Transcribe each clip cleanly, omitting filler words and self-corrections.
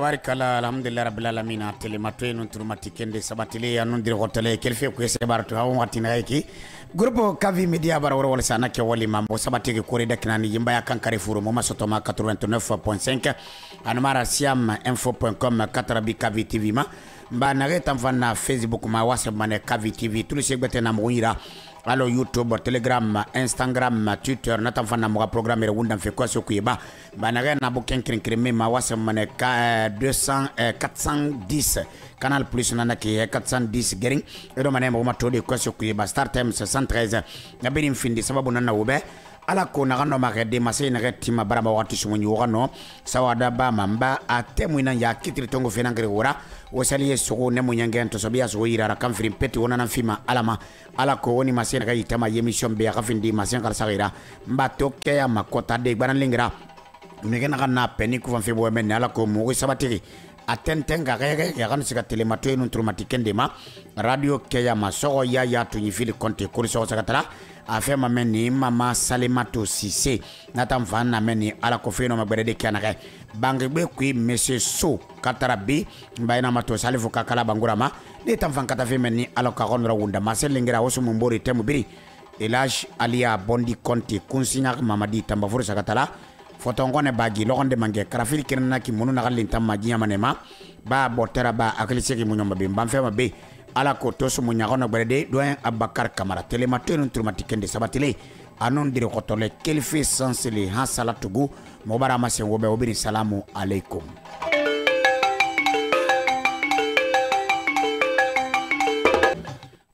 tabarikala alhamdulillah rabbil alamin atele matwe non turmati kende sabatile anon dir hotele kelfe ko se baratu hawo watina yeki groupe kavi media bar wala sana ke wali mambo sabatike kore daknani yimba ya kankare furo mo masotoma 89.5 anmara siam info.com katrabi kavi tv ma ba nareta mfana facebook ma whatsapp mane kavi tv tous les gbete na moira alors YouTube, Telegram, Instagram, Twitter, n'attend pas de programme Wunda fait quoi ce qui est bas. Banare na boken krinkrimé ma wasa mané 410 Canal Plus nana qui 410 gering et do mané mo matode quoi ce qui est bas Star Times 113 na benim findi sababu nana ube ala ko na no marede masay na retima barama wati sumunyi wano sawada ba mamba atemwina ya kitri tongo fenangre wora wasaliye sugo ne munyange to sobia so yira kam firim peti wona na fima alama ala ko woni masay na yitama yemission be rafindi masay kala sagira mbato ke ya makota de banan lingira megen na peni ku fanfe bo men ala ko mo sabatiri atentenga rege ya kan sika telemato no traumatikende ma radio ke ya maso ya to yifili konte ko so sakatala afe mameni mama Salemato Cissé natam fan na meni ala ko feno magbede kanake bangi be ku monsieur so katarabi bayna mato salifu kakala bangurama ni tam fan kata fe meni ala ka gonra wunda maselingira wosu mbori temu biri elage alia bondi konti kunsinya mamadi tamba furu sakatala fotongone bagi lokonde mange karafiri kirna ki munu nagalin tamma manema ba botera ba akliseki munyomba be mbamfe mabe ala ko to sumu nyagono berede doyen Abakar Kamara telemato non turmatikende sabatile anon dire kotole kelfe sansele ha salatugu mobara masen wobe obiri salamu alaikum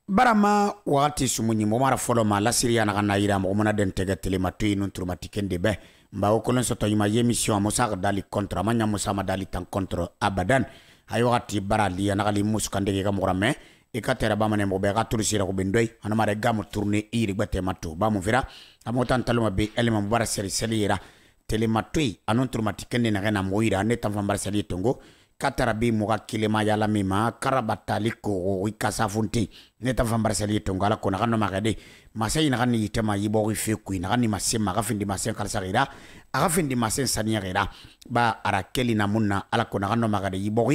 barama wati sumunyi momara folo ma la siria na kana ira mo mona den tege telemato non turmatikende be mba okolon soto yima yemission mosak dali kontra manya musama dali tan contre abadan ayoti barali anagali muskande ga morame e katera bamane mo be ga tursira ko bendoy anamare gamu tourner iri gbete matu ba mu vira amotan taluma be elema mubara seri selira telematui anon turmatikende na gena moira ne tan fambara seli tongo katara bi mo ga kilema yala mima karabatali ko ikasa funti ne tan fambara seli tongo ala ko na kanno magade masay na kanni itema yibo fe ku na kanni masema ga findi masen kalsagira aga findi masen saniyagira ba ara keli na munna ala ko na kanno magade yibo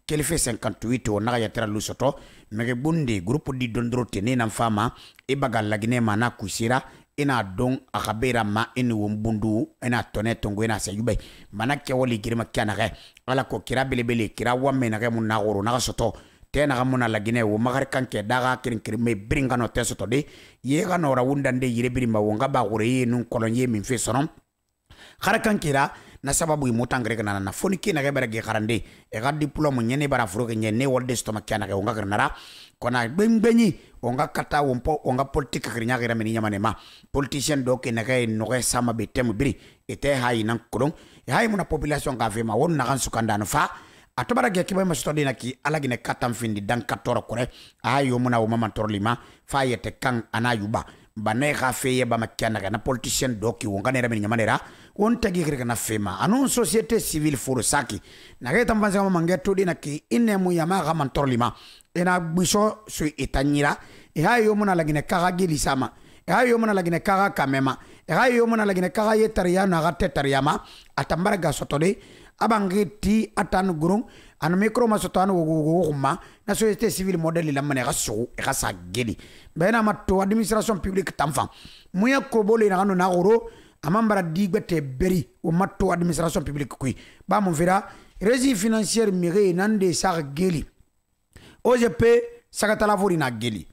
kele fe 58 o naga yatera lusoto mege bundi groupe di dondro tene na fama e bagal lagine mana kusira ina don akabera ma eni wombundu ina tone tongo ina sayube mana ke woli girma kana ga ala ko kira belebele kira wamme na ga munna goro naga soto tena ga munna lagine wo magar kanke daga kirin kirme bringa no tesoto de ye ga no rawundande yire birima wonga ba gore ye nun kolonye min fe sonom kharakan kira na sababu imutangre kana na foni kina ga bara ge karande e ga diplôme nyene bara furo ke nyene wolde stoma kana ga onga karnara kona benbenyi onga kata wompo onga politique krinya ga meni nyamane ma politicien do ke na ga no ga sama be temu biri ete hay nan kurong hay muna population ga vema won na kan sukanda no fa atobara ge ke ba ma stodi na ki alagine katam findi dan 14 kore ayo muna wo mama torlima fa yete kan anayuba bane ga feye ba makana ga na politicien do ki wonga ne meni nyamane ra on tagi kirika na fema anon société civile furu saki na geta mbanza kama mangeto dina ki ine mu yama ga mantorlima ina biso su itanyira e hayo muna lagine kaga gili sama e hayo muna lagine kaga kamema e hayo muna lagine kaga yetaria na gate tariama atambara ga sotode abangiti atan gurung an micro masotano guguma na société civile modèle la mane ga so e ga sa gili bena matto administration publique tamfan muya ko bole na no na goro amambara digbete beri o matto administration publique kui ba mon vera régie financière mire nande sar geli OGP sakatala fori na geli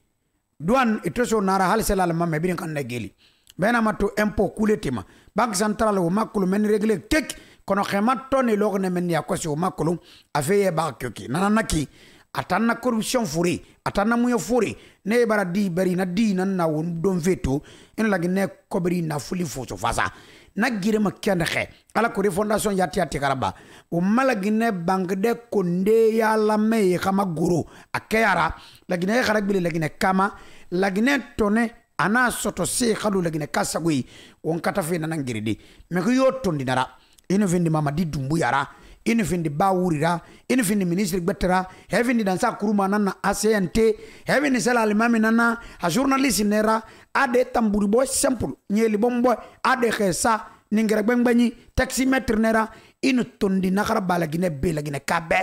douane etoso nara halsela la mamme bin kan na geli bena matto impôt kuletima banque centrale o makulu men régler kek kono khemato ne logne men ya kwasi o makulu afeye ba kyoki nananaki atanna corruption furi atanna muyo furi ne bara di beri na di nan na won don veto en la gine kobri na fuli foso fasa na gire makende khe ala ko fondation yati karaba o mala gine bangde konde ya la me kama guru akayara la gine kharag bile la gine kama la gine tone ana soto se khadu la gine kasagui on katafe na ngiridi me ko yoto ndinara ino vindi mama di dumbu yara ino vindi bawurira ino vindi ministre betera heavindi dansa kuruma nana ACNT heavindi sala alimami nana a journaliste nera ade tamburi boy simple nyeli bomboy ade khesa ningere gbengbani taximetre nera inu tondi nakara bala gine bela gine kabe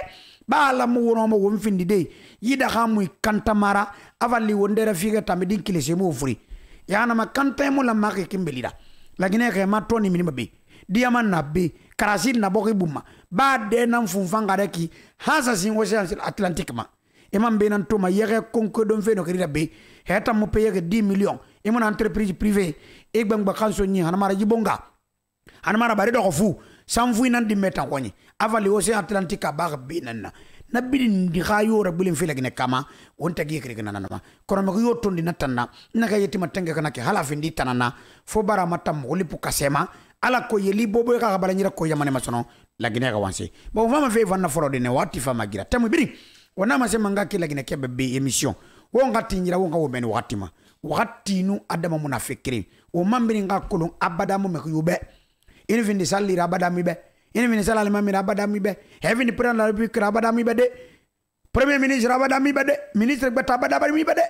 bala mu wono mo won findi de yida xamuy kantamara avali wondera figa tamidin kilese mo furi yana ma kanta mo la maki kimbelida la gine ke ma toni minima be diaman na be karasin na boki buma ba de nan funfanga reki hasa sin ocean atlantique ma imam be nan to ma yere konko don fe no krida be heta mo paye ke 10 millions e mon entreprise privée e gbang ba kanso ni hanamara jibonga hanamara bare do ko fu sam fu nan di meta woni avali ocean atlantique ba be nan na bidin di khayo ra bulin fele gine kama wonta gi kri gina nanama kono ma yo tondi natanna naka yeti matanga kana ke hala fendi tanana fo bara matam wolipu kasema ala ko yeli bobo ka bala nyira ko yamane masono la gine ka wanse bo fama fe vanna foro de ne wati fama gira tamu biri wana ma se manga ke la gine ke be emission wo ngati nyira wo nga wo men watima wakati nu adama muna fikri o mambiri nga kolon abada mo me yube ini vindi salli abada mi be ini vindi salali mami abada mi be heaven prend la république abada mi be de premier ministre abada mi be de ministre beta abada mi be de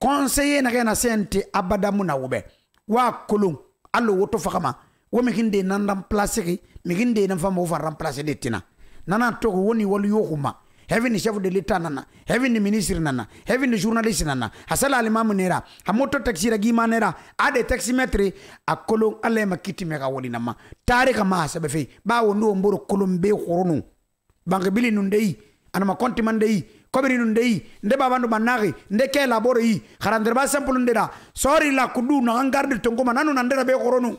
conseiller na kena sente abada muna wube wa kolon allo woto fakama wo me kinde nan remplacer mi kinde nan fama wo fa remplacer de tina nana to woni wolu yohuma heaven chef de l'état nana heaven ministre nana heaven journaliste nana hasala alimamu nera hamoto taxi ragi manera ade taximetre a kolon alle makiti mega woli nama tarika ma sabe fe ba wondo mboro kolon be khoronu banque bili nundei anama konti mandei kobiri nundei nde babandu managi nde ke laboro yi kharandre ba simple ndeda sorry la kudu na ngarde tongoma nanu nandera be khoronu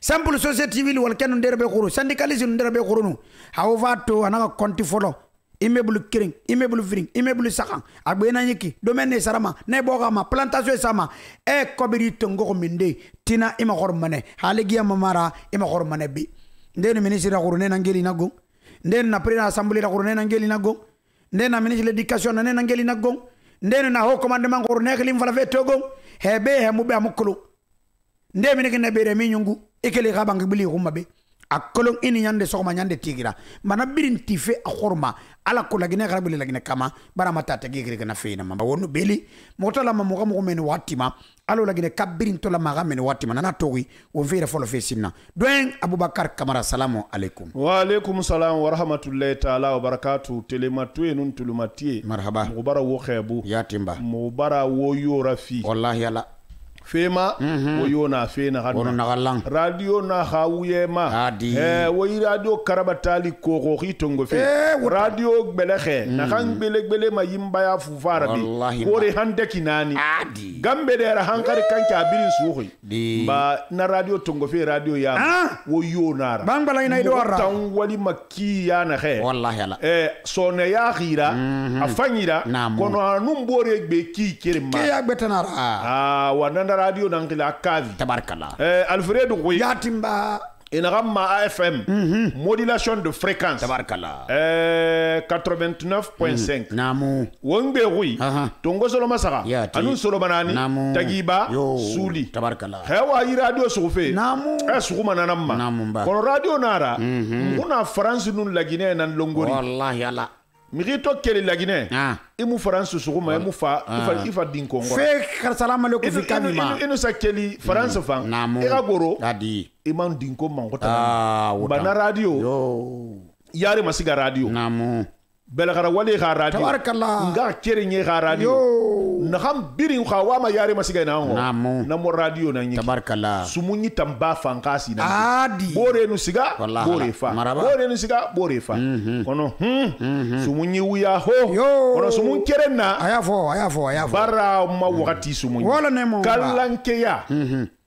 simple société civile wal ken ndere be khoro syndicalisme ndere be khoro hawo vato anaka konti folo immeuble kering immeuble fring immeuble sakan agbe na nyiki domaine sarama ne bogama plantation sama e kobiri tongo ko minde tina ima khor mane haligi mamara ima khor mane bi ndene ministre khoro ne nangeli nago ndene na président assemblée khoro ne nangeli nago ndene na ministre l'éducation ne nangeli nago ndene na haut commandement khoro ne klim fala fe togo hebe he mube amukulu ndeme ne ne bere mi nyungu ekele ga bangi bili be a kolon ini nyande sokoma nyande tigira mana birin tife a khorma ala ko lagine ga bili lagine kama bara mata ta gigri na feena mamba wonu beli motala ma mo mo men watima alo lagine kabirin to la ma men watima nana togi won feere folo fe sinna doen abubakar kamara salamu alaikum wa alaikum salam wa rahmatullahi ta'ala wa barakatuh telematu enun tulumati marhaba mubara wo khebu yatimba mubara wo yorafi wallahi ala fema wo na fe na galang radio na hawuyema adi wo radio karabatali ko ko hitongo fe radio belexe na kan bele ma yimba ya fu fara bi gore hande kinani adi gambe de ra hankari kanki abirin suhi ba na radio tongo fe radio ya wo na ra bangala ina idora tan wali makki ya na he wallahi ala sone ya gira afanyira kono anum bore gbe ki kirma ke ya betanara wananda radio nangila kavi tabarkala Alfredo Gouy yatimba Inagama AFM modulation de fréquence tabarkala 89.5 namu wongbe Gouy tongo solo masaka anu solo banani tagiba suli tabarkala hewa yi radio sofe namu suguma nanamma kono radio nara kuna France nun lagine nan longori wallahi ala mirito kele lagine imu France suguma imu fa ifa dinko ngora fe salam alaikum fi kamima inu sakeli France fan ira goro adi iman dinko mangota bana radio yare masiga radio namu belagara wali ga radio tabarakallah nga kere nye ga radio na ham birin khawa ma yare masiga na ngo na mo radio na nyi tabarakallah sumunyi tamba fankasi na adi bore nu siga bore fa bore nu siga bore fa kono sumunyi wuya ho kono sumun kere na ayafo bara ma wakati sumunyi wala nemo kalanke ya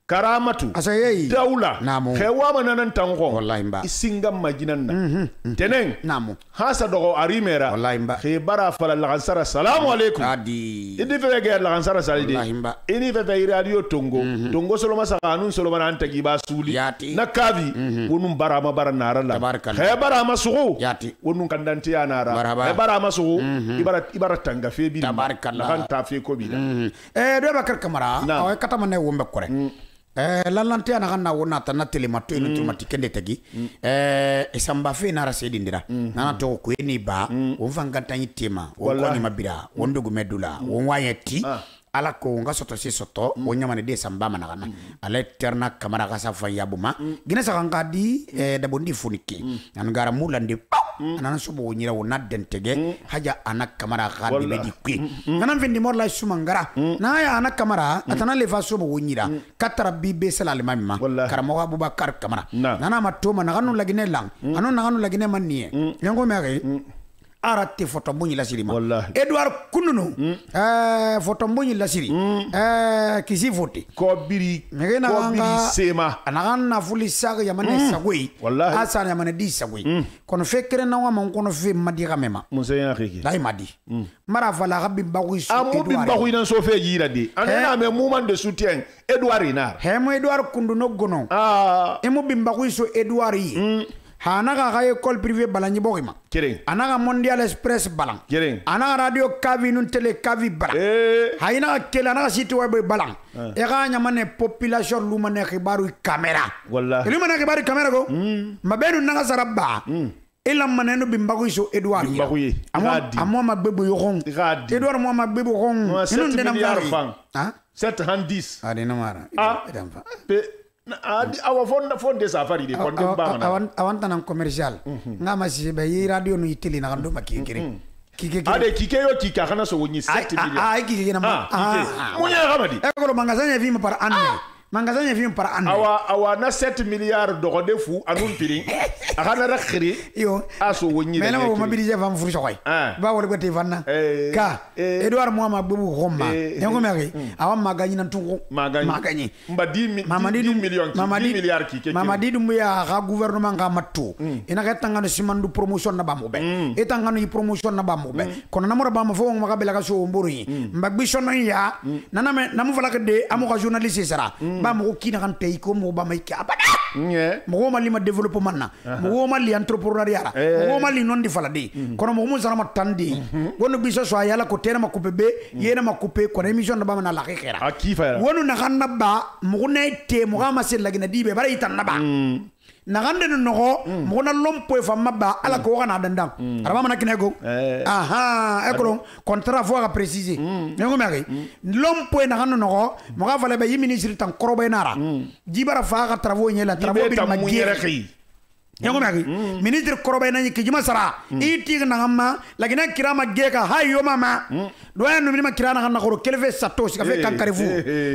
karamatu asayei daula khewa mananan tango wallahi mba isinga majinan na teneng namu hasa dogo arimera wallahi mba khibara fala lansara salamu alaikum adi idi fe ge lansara salidi wallahi mba ini fe radio tongo solo masa kanun solo manan tagi basuli na kavi wonum barama barana rala khibara masugu wonum kandanti ya nara khibara masugu ibara tanga fe bi kan ta fe ko bi do bakar kamara aw katamane wombe kore lalante ana kana wona tana telemato inu tumati kende tagi esamba fe na rasedi ndira nana to ko ni ba o vanganta tema o ko ni mabira o ndugu medula o wayeti ala ko nga soto si soto o nyamane de samba managana ala terna kamara ka safa yabuma gina sa kan kadi da bondi funiki an gara mulande anan subo nyira wona dentege haja anak kamara ka de bedi kwi nan fendi morla sumangara na ya anak kamara atana le fa subo nyira katara bibe salale mamma karamo abubakar kamara nana matoma naganu lagine lang anu naganu lagine mannie yango mere arate foto mbunyi la siri ma Edouard Kununu foto mbunyi la siri kisi vote ko biri sema anagana fuli saga yamane sagwe asa yamane di sagwe kono fekere na wama kono fe madira mema musenya riki dai madi mara fala rabbi bagui su Edouard amu bagui nan so fe yira de anena me mouvement de soutien Edouard ina mo Edouard Kunduno gono emu bimbagui so Edouard yi Anaga ga école privée balangi bokima kering anaga Mondial Express balang kering anaga radio kavi nun télé kavi balang hayna kele anaga site web balang e ga nyamane population lumane khibaru camera wallahi lumane khibaru camera go mabenu naga sarabba ila maneno bimbagu so Edouard amo mabbebu yohon Edouard mo mabbebu hon inun de na ha 710 adina mara awa fonde safari de konde bana awanta nan commercial ngama si be yi radio no yitili na kando makikiri ade kike yo kika kana so woni 7 millions kike na munya gamadi e ko magasin film par année magasin film par année awa na 7 milliards de redefu anun piri akana rakhri yo aso woni mais na mo mobiliser fam furu sokoy ba wala ko te vanna ka Edouard Moama bubu homma yango mari awa magani nan tungo magani mba 10 millions 10 milliards kike mamadi dum ya ga gouvernement ga matto ina ga tangano simandu promotion na bamobe etangano yi promotion na bamobe kono namora bamo fo mo ga bela ga so mbori mbagbi sono ya naname namu fala de amo ga journaliste sara bamo ko kina kan tay ko mo ba may ka abada mo ma lima développement na mo ma li entrepreneuriat mo ma li non di fala de kono mo zara ma tandi wono biso so yala ko tena ma coupe be yena ma coupe ko émission na ba na la khira akifa wono na ganna ba mo ne te mo ga ma sel lagina dibe bara itan na ba nagande no mo na lompo fa mabba ala ko wana dandam araba mana kinego aha ekolo contrat faut préciser ngo mari lompo nagando no mo ga fale be ministre tan korobe nara jibara fa ga travaux nyela travaux bi ma gere yango magi ministre korobe nani ke jima sara iti na ngama lagina kirama geka hayo mama doya no minima kirana kana ko kelfe sato sika fe kankarefu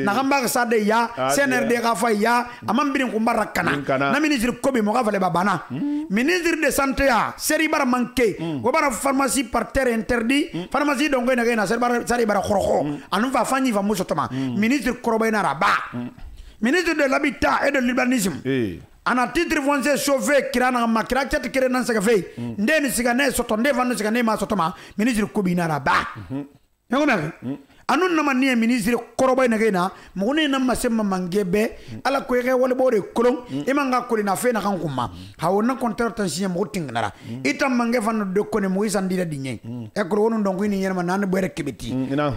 na gamba sa de ya CNRD ga fa ya amam birin ko barakana na ministre kobe mo ga fale babana ministre de santé ya seri bara manke go bara pharmacie par terre interdit pharmacie dongo na gena seri bara khoroko anu va fanyi va musotoma ministre korobe na raba ministre de l'habitat et de l'urbanisme ana titre foncier chauffé kirana makira chat kirena sagafe ndeni sigane soto ndevano sigane ma sotoma ministre kobinara ba yango mari anun na manie ministre koroba na gena mugune na masema mangebe ala ko yeke wala bore kolon imanga ko na fe na kan kuma hawona contrat tension mo tingnara itam mange fan de ko ne mo isandira dinye e ko wono ndongo ni nyema nan bere kebeti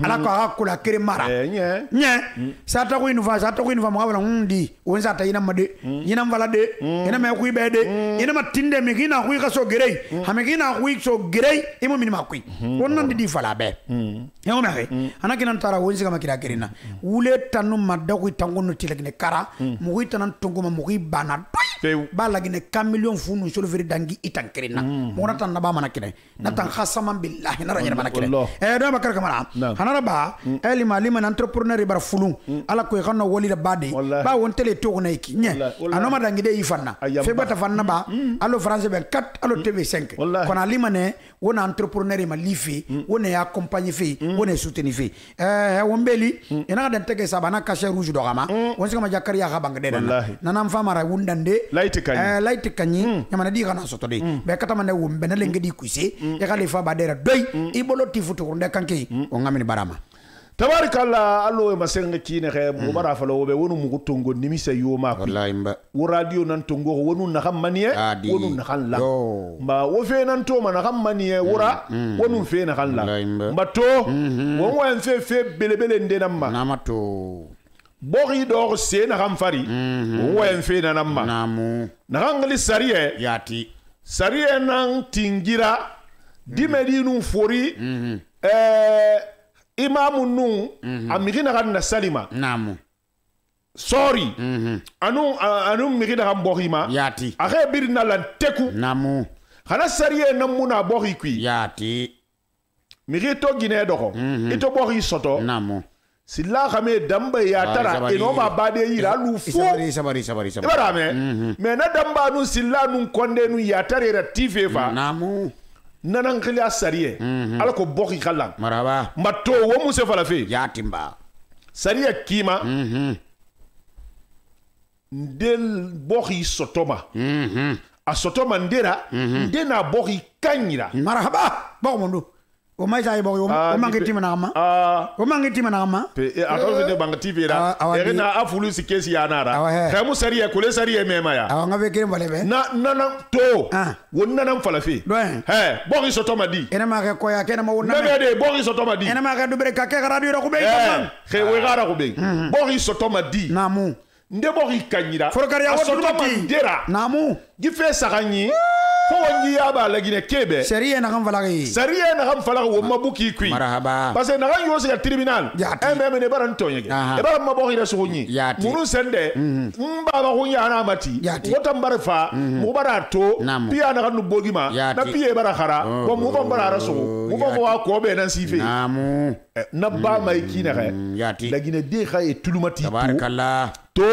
ala ko ha kula kere mara nye sata ko inu fa mo wala ndi wonza ta ina made ina mvala de ina me ku ibede ina matinde me kina ku ka so gerei ha me kina ku so gerei imo minima ku wonnan di fala be yango me ana kinan tara wonzi kama kira kirina wule tanu madaku itangono tilagine kara mugi tanan tongoma mugi bana doy ba lagine 4 million funu solo veri dangi itankirina mona tan naba mana kire natan khasama billahi na ranyana mana kire do bakar kamara hanara ba elima lima entrepreneur bar fulu ala ko xanno woli la bade ba won tele to na iki nye anoma dangi de ifanna fe bata fanna ba allo france 24 allo tv 5 kona lima ne wona entrepreneur ma lifi wona ya compagnie fi wona soutenir fi wombeli ina den tege sabana caché rouge do gama wonsi kama jakari ya gabang de nanam famara wundande laiti kanyi nyamana di kana soto de be katama ne wombe na lengi di kuise e kale fa badera doy ibolo tifutu ko ndekanki o ngamini barama tabarikalla allo masenga kine xe mo bara falo wobe wonu mu tongo nimisa yoma ko wallahi mba wo radio nan tongo wonu na xam maniye wonu na xam la mba wo fe nan to man xam maniye wura wonu fe na xam la mba to wo wan fe belebele ndenam ma namato bori do se na xam fari wo wan fe na namma namu na ngali sariye yati sariye nan tingira dimedi nu fori imamu nu amigina kan na salima namu sorry anu migina kan bohima yati akhe birna lan teku namu khana sariye namuna bohi kui yati migi to gine doko ito bohi soto namu silla khame damba ya tara ino ma bade yira lu fu sabari bara me na damba nu silla nu konde nu ya tare ra tifefa namu nanan khili sariye alko bohi khalan maraba matto wo musa fala fe yatimba sariye kima ndel bohi sotoma a sotoma ndera ndena bohi kanyira marhaba bomondo o mai sai bogo o mangiti manama o mangiti manama pe akon de bang tv ra erina afulu sikesi yanara kamu sariya kule sariya mema ya awa ngabe kire balebe na to wonna nan falafi bogi sotoma di ena ma ke koya kena ma wonna mebe de bogi sotoma di ena ma ke dubere ka ke radio ko be he we gara ko be bogi sotoma di namu nde bogi kanyira forokari ya sotoma ndera namu gife saganyi fo wonji yaba lagine kebe sariya na kan falagi wo mabuki kui marhaba parce que na kan yo se tribunal même ne baran tonyege e baran mabogi na sohonyi munu sende mbaba hunya na mati wota mbarfa mu barato pia na kan bogi ma na pia bara khara ko mu ban bara so mu ban wa ko be nan sife namu na ba mai kina ga lagine de kha e tulumati tabarakallah to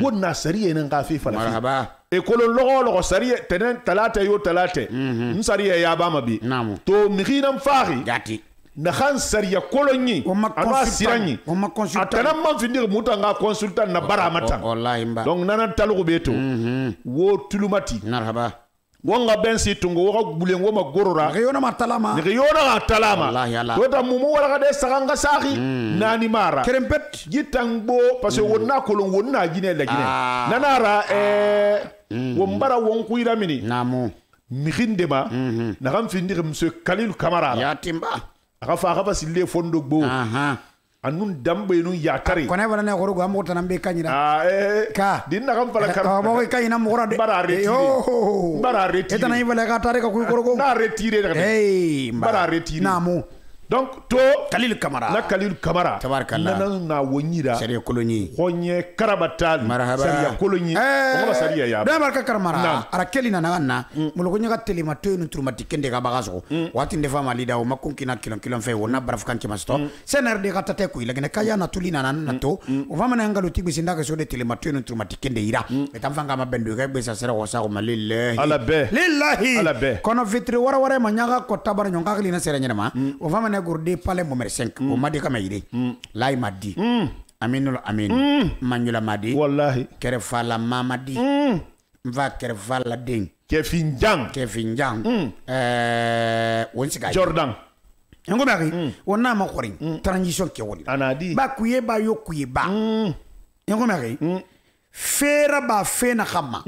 wonna sariya nan ka fi fala marhaba e kolon logo sariya tenen talata yo talate sariya ya ba mabi to mihinam fahi gati na khan sariya kolonyi ana siranyi atana man findir mutanga consultant na baramata wallahi mba donc nanan talugo beto wo tulumati marhaba wonga bensi tungo woga bulengo ma gorora ngiyona matalama wallahi ala to ta mumu wala de saganga sahi nani mara kerempet gitangbo parce que wonna kolon wonna gine la gine nanara wombara wonkuira mini namu mihindema na kam findir monsieur Khalil Kamara yatimba akafa sille fondo gbo anun dambe nun yatari kone bana ne goro go amota nambe kanyira ka din na kam fala ka bo kanyina mugora de bara retire etana ibale ka tare ka ku goro na retire bara retire namu donc to Khalil Kamara tabarakallah na wonyira sariya kolonyi honye karabatal sariya kolonyi ko sariya ya da barka karmara ara kelina na mulo nya ka telema to nu turmati kende ka bagaso wati ndefa malida o makunki na kilon fe wona baraf kan kimasto sener de katate ku ilagene kaya na tulina na to o vama na ngalo tigbi sinda ka so de telema to nu turmati kende ira etamfanga mabendo ka besa sera ko sa ko malillahi lillahi kono fitri wara manyaga ko tabar nyonga klina sera nyama o vama na gurde pale mo mer 5 o madi kama ire lay madi aminul amin manyula madi wallahi kere fala mamadi mva kere fala ding kefinjang wonsiga Jordan ngo bari wonna ma khorin transition ke woli anadi ba kuye ba yokuye ba ngo mari fera ba fena khama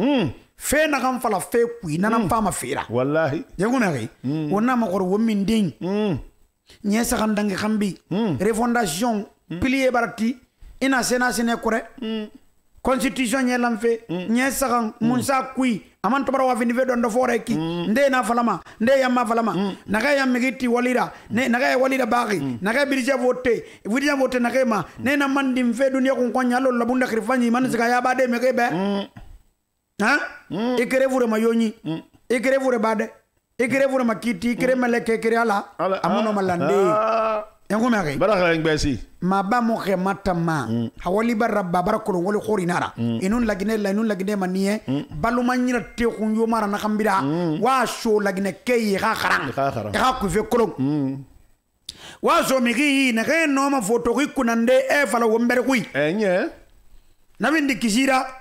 fena kham fala fe kuyi nanam fama fera wallahi ngo mari wonna ma khor womin ding nyesa kandangi khambi refondation pilier barati ina sena sene kore constitution nyelam fe nyesa kan munsa kui aman to barawa vini vedo ndo foreki nde na falama nde yamma falama naga yamigiti walira ne naga walira bagi naga birija vote naga ma ne na mandi mfe dunia kun kwanya lo labunda khrifanyi man zika ya bade mekebe ha ikere vure mayonyi ikere vure bade ikere vure makiti ikere meleke ikere ala amono malande yango mari baraka ngbesi maba mo matama hawali barabba barakolo wol khorinara inun lagine maniye baluma nyira te khunyo mara na khambira wa sho lagine kay khakhara ka ku fe kolon wa so migi na ke no ma photo ku kunande e fala wombere ku enye na bindi kisira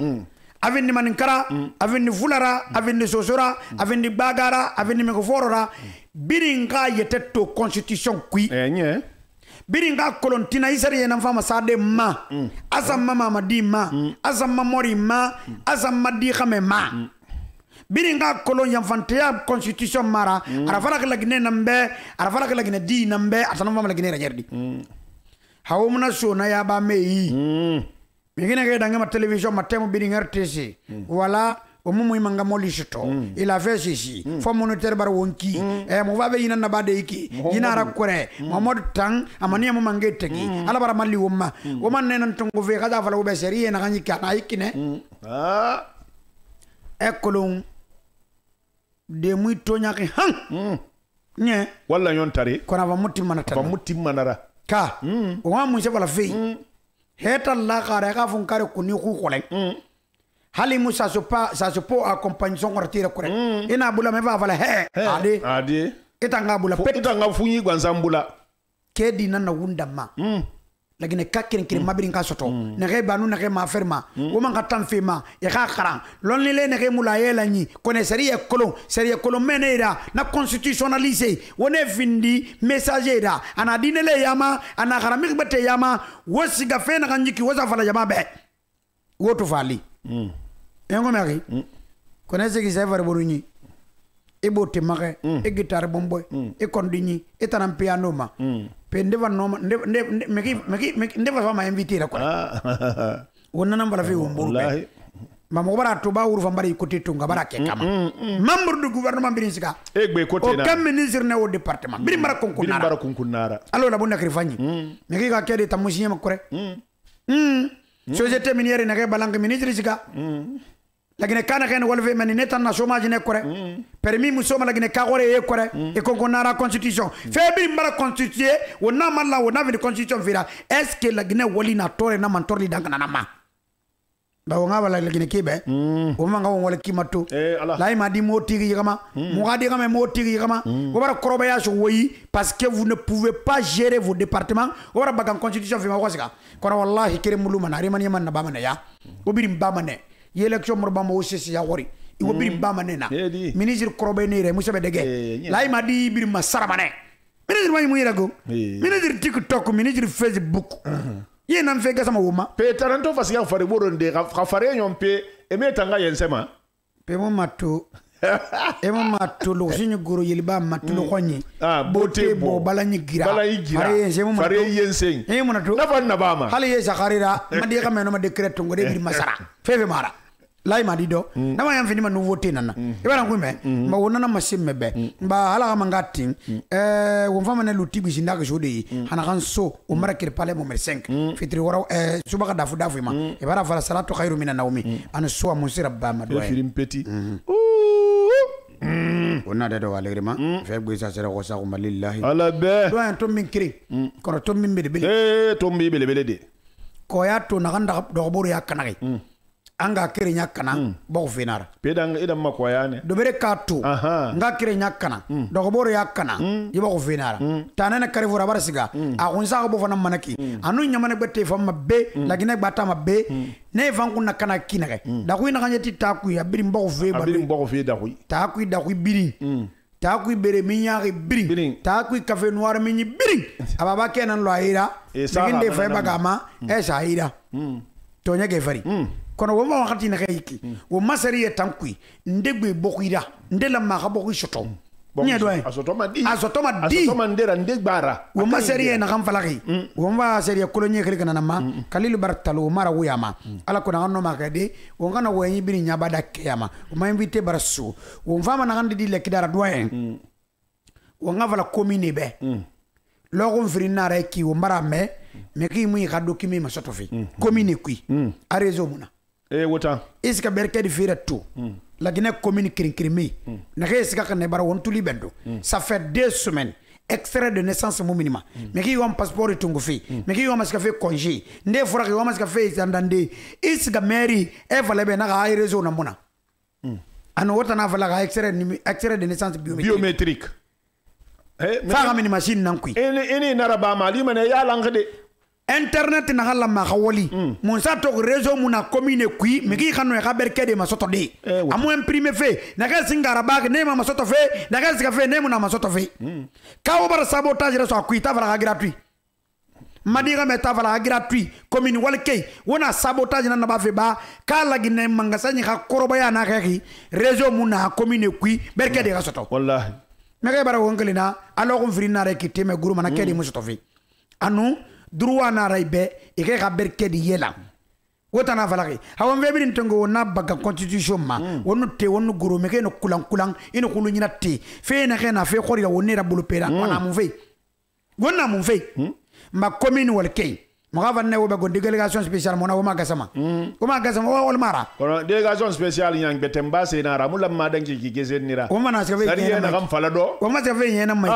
avindi maninkara avindi fulara avindi sosora avindi bagara avindi megoforora biringa yetetto constitution kui enye biringa kolontina isari yena fama sade ma azamma mama di ma azamma mori ma azamma di khame ma biringa kolon yanfanteya constitution mara arafala kala gine nambe arafala kala gine di nambe atana fama gine rajerdi hawumna sona ya ba meyi migine ke dange ma television matemo biringa RTC wala o mumu imanga moli shito il a fait ceci fo monétaire bar wonki mo va be yina na bade iki yina ra kore Mohammed tang amani mo mangé tegi ala bara mali woma woma nenan tongo ve kada fala be seri na ganyi kana ikine ekolon de muy toñaki han nye walla yon tari kona va mutti manata va mutti manara ka o wa mun se bala fe heta la kare ka fun kare kuni ku kole hali musa so pa ça se peut accompagner son quartier kore ina bula me va vala he ade itanga bula pet itanga funyi gwanzambula kedi nana wunda ma lagine kakirin kirin mabirin ka soto ne ge banu ne ge ma ferma o man ka tan fema e ka khara lon le ne ge mula yela ni kone serie kolon menera na constitutionnaliser wone findi messagera ana dinele yama ana kharamik bete yama wosiga fena kanjiki wosa fala jama be woto fali engo mari kone se gi sever boruni e botte mare e guitare bomboy e kondini e tanam piano ma pende va no nde va ma inviter la quoi wonna nam bala fi womburu be mama bara to ba wuru fa mbari côté tunga bara ke kama membre du gouvernement birinsiga egbe côté na o kam ministre ne au département biri mara konkunara allo la bonna krifanyi meki ga kede tamushi ma kore société minière ne ga balanga ministre siga lagine kana ken wolve mani netan na chômage ne kore permis musoma lagine ka gore e kore e konkonara constitution febri mbara constituer wona malla wona vi constitution vira est-ce que lagine woli na tore na mantorli dangana na ma ba wonga wala lagine kibe o manga won wala kimatu la ma di motigi yama mo ga di kama motigi yama o bara koroba ya so woyi parce que vous ne pouvez pas gérer vos départements o bara bagan constitution vima wasika kono wallahi kire muluma na rimani man na ba man ya o birim ba man élection morba mo sisi ya wori iwo birim ba manena ministre korobe ne re musabe dege lay ma di birim ma sarabane ministre may mu yirago ministre TikTok ministre Facebook ye nam fe gasama woma pe taranto fasiya fare boronde ka fare nyom pe e metanga yensema pe mo matto e mo matto lo sinyo goro yeliba matto lo khonyi bote bo balani gira fare yensen e mo nato na fan na bama hali ye sakarira madi ka meno ma decret ngo de birim masara feve mara lay ma di do dama yam fini ma nouveauté nana e bana ko me ma wona na masim mebe ba hala ka mangati won fama ne luti bi sinda ko jodi hana kan so o marakir pale mo mer 5 fitri wara suba ka dafu ma e bara fala salatu khairu minan nawmi an so mo sirabba ma do firim petit wona de do walerima fe gbe sa sere ko sa ko malillahi ala be do en to min kiri kono to min be to mi bele de ko ya to na ganda do boru ya kanare anga kire nyakana bo finara pedang idam makoyane do bere katu nga kire nyakana do boro yakana yibo ko finara tanana kare fura barasiga a unsa ko fana manaki anu nyamane bette fam be lagine bata mabbe ne vangu nakana kinare da ku ina kanyeti taku ya birim bo fe ba birim bo fe da ku taku birin taku bere minyari birin taku café noir minyi birin ababa kenan lo aira nginde fe bagama esa aira to nyage fari kono woma wakati na kayiki wo masari ya tankui ndegbe bokuira ndela maka boku shoto nyedo asotoma ndera ndegbara wo masari na kamfalaki wo mba seri ya kolonye klikana na ma kalilu bartalo mara wuyama ala kona no makade wo ngana wo yibiri nyabada kiyama wo ma invite barasu wo mfama na kandi dile kidara doyen wo ngavala commune be logo mfrina reki wo mara me meki mu ikado kimi masoto fi commune kui a réseau muna wota iska berke di fira tout lagine commune krinkrimi na iska kan ne bara won tuli bendo ça fait 2 semaines extrait de naissance mo minima mais qui yon passeport tungu fi mais qui yon maska fait congé nde fura ki yon maska fait zandande iska mairie e fala be na ga réseau na mona ano wota na fala ga extrait de naissance biométrique fa ga machine nan kui ene naraba mali mane ya langde internet na hala ma khawali mon sa to réseau muna commune kui me ki khano ka berke de masoto de amu imprimer fait na ka singara bag ne ma masoto fait na ka sika fait ne muna masoto fait ka o bar sabotage reso kui ta vala gratuit madiga meta vala gratuit commune walkay wona sabotage na ba fe ba ka lagine manga sanyi ka koroba ya na ka ki réseau muna commune kui berke de gasoto wallahi me ka bara wonkelina alors on frina rek teme guru mana kedi masoto fait anu droit na raibe e ka berke di yela wotana falaki hawan vebirin tongo na baga constitution ma wonu te wonu goro meke no kulang ino kulu nyina te fe na kena fe khori wonera bulupera ona mu fe wonna mu fe ma commune wal kay ma va ne wo be go délégation spéciale mona wo ma gasama wol mara kono délégation spéciale yang betemba se na ramu lamma dangi ki gezenira o mana se ve na kam fala do o ma se ve yena mai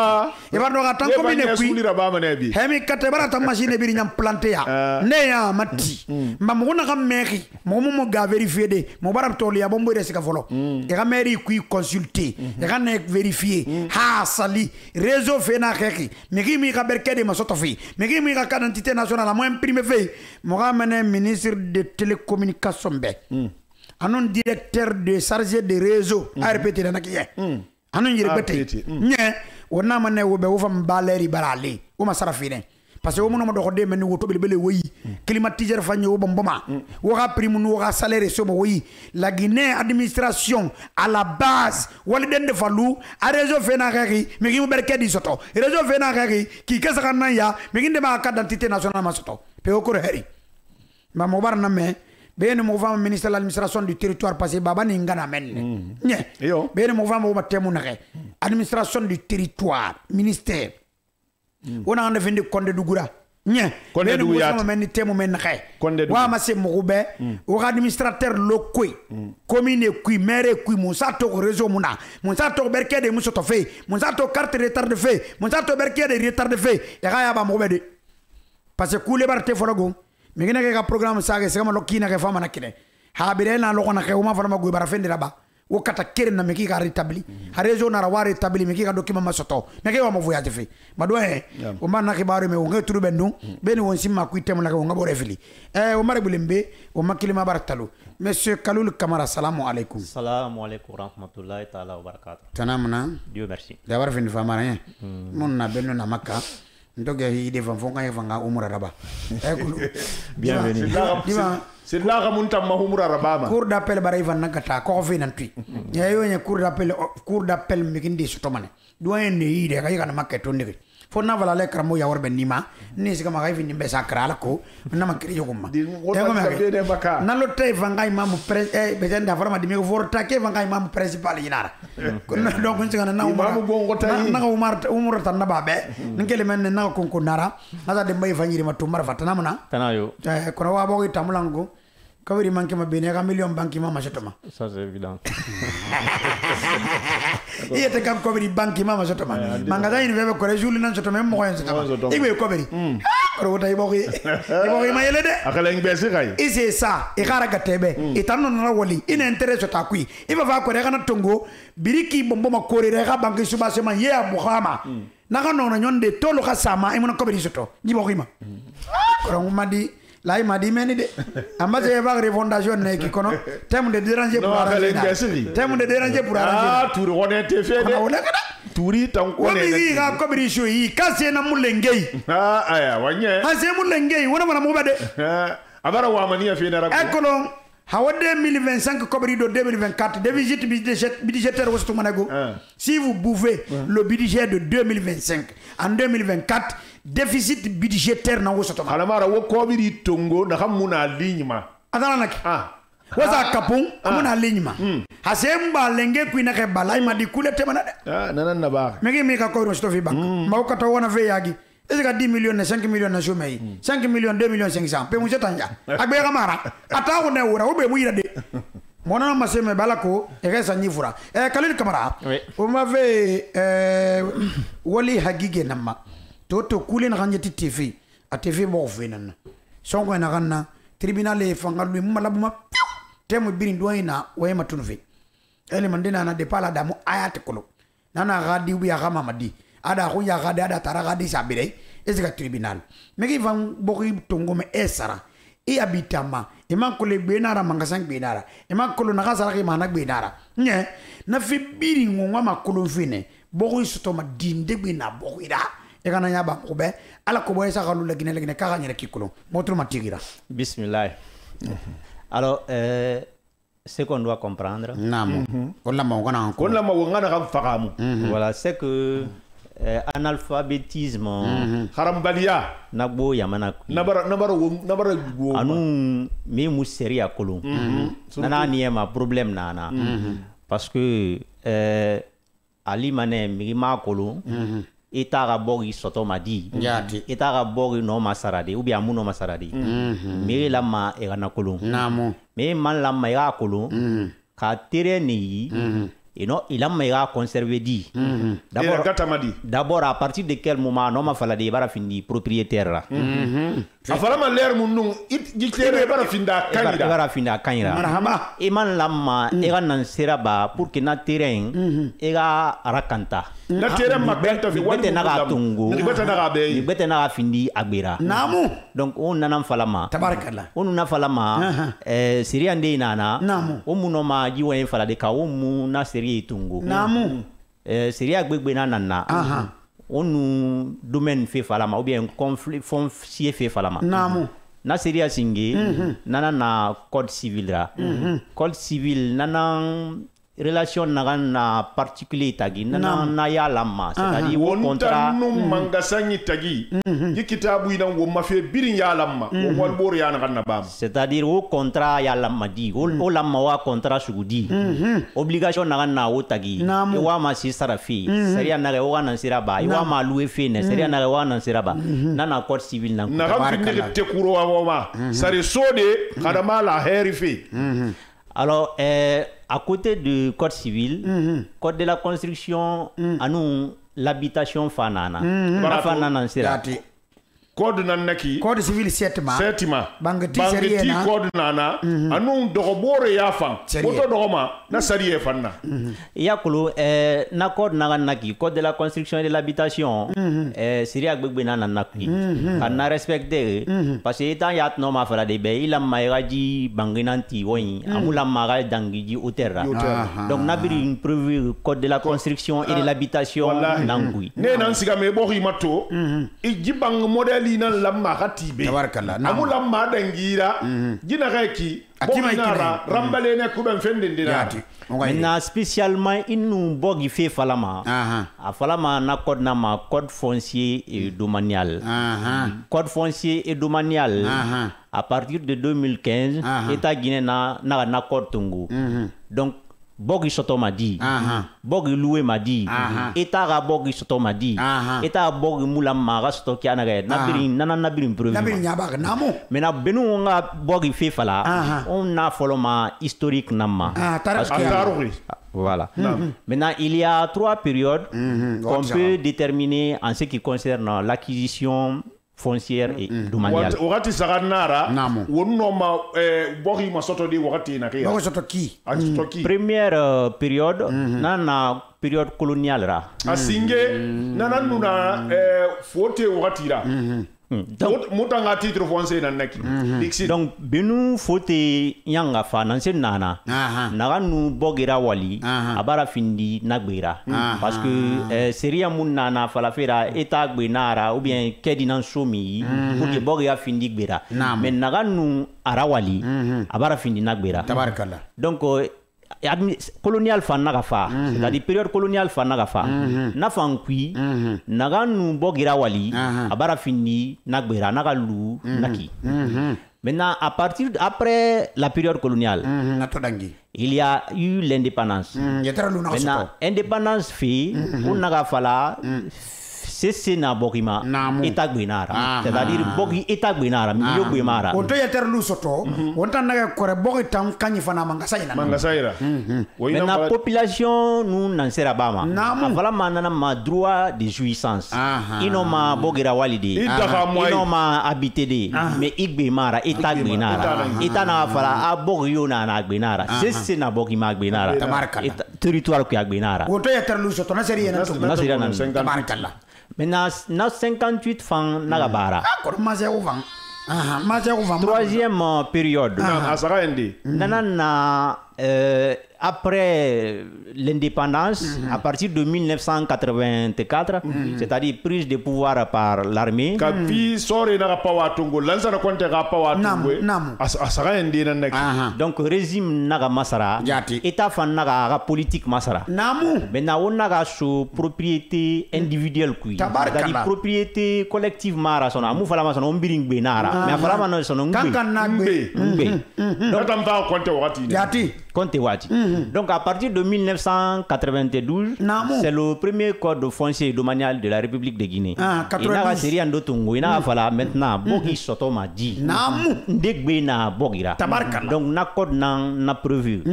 e ba do ga tan commune kui hemi kate bara ta machine bi nyam planté ya ne ya mati ma mo na kam mairie mo ga vérifier de mo bara to ya bombo de se ka folo e ga mairie kui consulter e ga ne vérifier ha sali réseau fe na kheki mi ga berkede ma soto fi mi ga identité nationale imprimé fait Mohamed ministre de télécommunication be anon directeur de chargé de réseau a répété na kiye anon répété nye wona mané wo be wo fam baleri barale o ma sarafine parce que wo mono do ko de men wo to bele woyi climatiseur fa nyo bomboma wo ga prime no ga salaire so mo woyi la Guinée administration à la base wala den de fallu a réseau fena xexi mi ngi mo berke di soto réseau fena xexi ki kessa kan ya mi ngi de ma carte d'identité nationale ma soto pe o ko heri ma mo bar na me ben mo va ministre de l'administration du territoire passé baba ni ngana men nye ben mo va mo temu na administration du territoire ministère wona ande finde konde dugura nye konde dugu ya men temu men xé wa ma se mugube o administrateur locaux commune kui maire kui mo sa to réseau muna mo sa to berke de mo soto fe mo sa to carte retard de fe mo sa to berke de retard de fe ya ga ya ba mugube de parce que coulé barte forogo mi gina ke programme sa ke sama lokina ke fama nakine ha birena lo kona ke o ma fama go bara fendi raba wo kata kere na meki ka rétabli ha réseau na rawari rétabli meki ka document ma soto meki wa mo voyage fe mado o man na khibaru me o ngai turu bendu beni won simma ku temu na ko ngabo refili o mare bulembe o makili ma baratalu monsieur Kaloul Kamara salamu alaikum rahmatullahi ta'ala wa barakatuh tanamna Dieu merci da war fendi fama rien mon na benno na makka ndoge ide van fonga ye vanga umura raba bienvenue c'est là que monta mahumura raba cour d'appel bara ivan nakata ko fi nan tui yayo nya cour d'appel mikindi sotomane doyen ne ide ga yana maketo ndigi fo na vala le kramo ya warbe nima ni sika ma gaifi nimbe sakra ko na makiri yoguma na lo tay vanga imam bezen da forma dimi vorta ke vanga imam principal yinara donc kun sika na umar tan na babe ngele men na ko ko nara na de mbay fanyiri matumar fatana muna tanayo ko wa bo tamulango kawiri manke ma bene ga million banki mama sotoma ça c'est évident il te kam kawiri banki mama sotoma manga da ni vebe ko rejuli nan sotoma mo ko sotoma ibe kawiri ko wota ibo ma yele de akala ngbesi kay et c'est ça e gara gatebe e tanno na wali ina intérêt ta kui iba va ko rega na tongo biriki bombo ma kore rega banki suba sema ye abuhama na ga no na nyonde tolo ka sama e mo na kawiri soto jibo ko ima ko madi lai madi meni de amba je va refondation ne ki kono thème de déranger pour arranger thème de déranger pour arranger tour honnête fait de touri tan ko ne ni ga ko bri show yi kase na mulengei aya wanye ha se mulengei wona mana mo bade abara wa mania fe na rako ekono hawa 2025 kobri do 2024 déficit budgétaire wosto manago si vous bouffez le budget de 2025 en 2024 déficit budgétaire na wosto ma alamara wo kobiri tongo na hamuna lignema adana nak waza kapung amuna lignema hasemba lenge kuina ke balai ma di kulete manade nanan na ba megi mi ka ko wosto fi bank ma ko to wona fe yagi est-ce que 10 millions 5 millions na chômage 5 millions 2 millions 500 pe mu jetanja agbe kamara ata ko ne wura wo be mu yira de mona ma se me balako e resa nyifura Kaloul Kamara o ma ve wali hagige namma toto kule na kanjeti TV a TV mo fenan songo na kanna tribunal e fangalu mu malabuma temu birin doina waye matunfe ele mandina na de pala damu ayat kolo nana gadi bi ya madi ada ko ya gadi ada tara gadi sabire ezeka tribunal meki van boki tongo me esara e abitama e mankole benara mangasang benara e mankolo na kasara ki manak benara nye na fi biri ngwa makolo fine boki sotoma dinde bina boki da e kana nya ba ko be ala ko boy sa kalu legine ka ganya kikolo motro matigira bismillah alors ce qu'on doit comprendre voilà c'est que analphabétisme harambalia nagbo yamana ku nabara go anu me mu seri akolo nana niema problème nana parce que ali mané mi ma kolo itaga bogi soto madi itaga bogi no masarade ou bien amuno masarade mi la ma e gana kolo namu me man la ma ya kolo ka tere ni il a meilleur conservé dit. D'abord, à partir de quel moment non ma fala de bara fini propriétaire là. Afala l'air mun it tere bara finda kanira. Bara finda kanira. Marhaba. E man lamma e ga nan seraba pour que na terrain e ga rakanta. Na terrain makanta fi wani na tungu. Ni beta na ga be. Ni beta na findi agbera. Namu. Donc on nanam falama. Tabarakallah. On na falama siriande nana. Namu. O munoma ji wen fala de ka o mu na seri tungu. Namu. Seri agbegbe na nana. On domaine fait falama ou bien conflit foncier fait falama. Namu. Na seria singe nana na code civil ra. Code civil nana relation na particulier tagi nana na ya lama, c'est-à-dire au contrat mangasangi tagi yi kitabu ina wo mafe birin ya lama wo wal bor ya na bam, c'est-à-dire au contrat ya lama di o lama wa contrat sugudi obligation na o tagi e wa ma si sarafi seria na re wa na siraba e wa ma louer fe ne seria na re wa na siraba nana code civil na ga finne te kuro wa ma sare sode kadama la herifi. Alors à côté du code civil, code de la construction, anu l'habitation fanana. Fanana sera. Code nanaki. Code civil setima. Bangati code nana. Anu dorobore ya fan. Moto doroma na sariye fanna. Yakulu na code naganaki, code de la construction et de l'habitation. Syria gbegbe na nanaki. Kana respecter parce que étant yat no ma fala de be ila mairaji banginanti woni amula mara dangiji utera. Donc nabiri une preuve code de la construction et de l'habitation nangui. Ne nansiga me bori mato. Ijibang modèle ina lamma khatibe amu lamma dangira jina kaki bokinara rambale ne kuben fendindira maintenant spécialement inu bogi fe falama a falama na code na ma code foncier et domanial code foncier et domanial à partir de 2015 état guinéen na code tungu donc bogi soto madi bogi loué madi eta bogi soto madi eta bogi mula mara soto kiana ga nabirin preuve nabirin nyaba namo mena benu nga bogi fe fala on na foloma historique namma voilà. Maintenant, il y a 3 périodes qu'on peut déterminer en ce qui concerne l'acquisition foncière et domaniale. Wakati saganara wonno ma bogi ma soto di wakati na kia. Soto ki. Première période nana période coloniale ra. Asinge nana nuna fote wakati ra. Mutanga titre foncier na naki. Donc benu fote yanga fa nanse nana. Naga nu bogira wali abara findi nagbera parce que seria mun nana fala fera eta gbenara ou bien kedinan somi pour que bogira findi gbera. Mais naga nu arawali abara findi nagbera. Tabarakallah. Donc colonial fan naga fa c'est-à-dire période coloniale fan naga fa na fan kui naga nu bogira wali abara fini nagbera naga lu naki. Maintenant à partir après la période coloniale il y a eu l'indépendance. Maintenant indépendance fait on naga fala c'est na bogima eta gbenara c'est-à-dire bogi eta gbenara mi yo gbemara on to yeter lu soto on tan naga kore bogi tam kanyi fana mangasaina maintenant population nous nan sera bama afala manana ma droit de jouissance ino ma bogira walide ino ma habité de mais igbemara eta gbenara eta na fala a bogi yo na gbenara c'est na bogima gbenara territoire ku gbenara on to yeter lu soto na seria na tabarakallah. Maintenant, 58 francs nagabara. Troisième période. Nana après l'indépendance, à partir de 1984, c'est-à-dire prise de pouvoir par l'armée. Donc régime naga masara, État fan naga politique masara. Maintenant on naga sous propriété individuelle kui, c'est-à-dire propriété collective mara sona. Mu fala masona on biring be nara, mais fala masona sona ngbe. Compte wati. Donc à partir de 1992, c'est le premier code foncier domanial de la République de Guinée. Il n'a série en dotungo, il n'a fala maintenant bogi soto ma di. Ndegbe na bogira. Donc na code na prévu.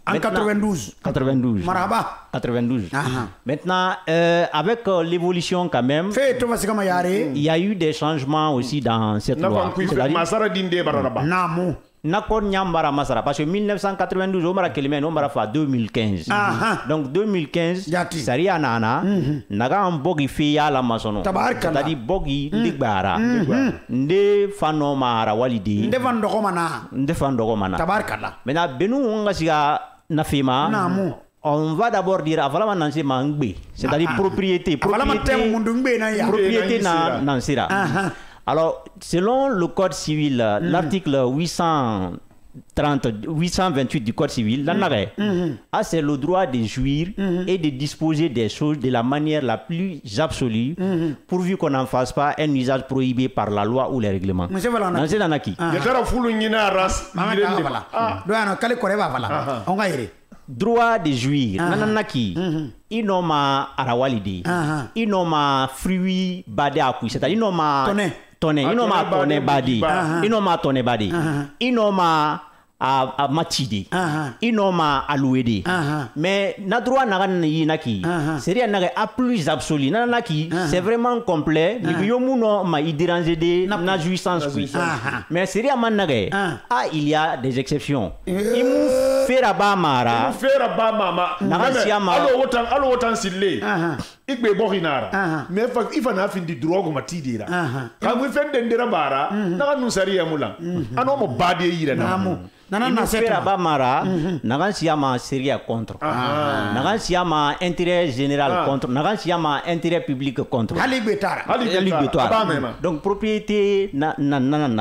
En 92. 92. Maraba. 92. Maintenant avec l'évolution quand même, il y a eu des changements aussi dans cette loi. Nakon Nyambara Masara, parce que 1992, on m'a kelime, on m'a fait 2015. Donc 2015, Saria Nana, Naga en bogi fiya la masono. C'est-à-dire bogi digbara. Nde fanomara walidi. Nde fandogomana. Tabarkala. Maintenant, Benu Ongasiga Nafima. On va d'abord dire avala nansi mangbe, c'est-à-dire propriété nansira. Alors, selon le Code civil, l'article 828 du Code civil, c'est le droit de jouir et de disposer des choses de la manière la plus absolue, pourvu qu'on n'en fasse pas un usage prohibé par la loi ou les règlements. Droit de jouir, nananaki, inoma arawalidi, inoma fruit bade akui, c'est-à-dire inoma inoma tone badi, inoma tone badi, inoma a matidi, inoma alouedi. Mais na droit nagan yinaki, c'est rien à plus absolu, nananaki, c'est vraiment complet. Yomuno ma idirange de na jouissance oui. Mais c'est rien managé. Il y a des exceptions. Fera ba mara. Allo wotan sille. Ikbe borinara. Mais il faut na fin di drogue matidira. Quand vous faites dendera bara, na nu sariya mulan. Ano mo bade yira na. Il fera ba mara, nagan siyama seria contre. Nagan siyama intérêt général contre. Nagan siyama intérêt public contre. Donc propriété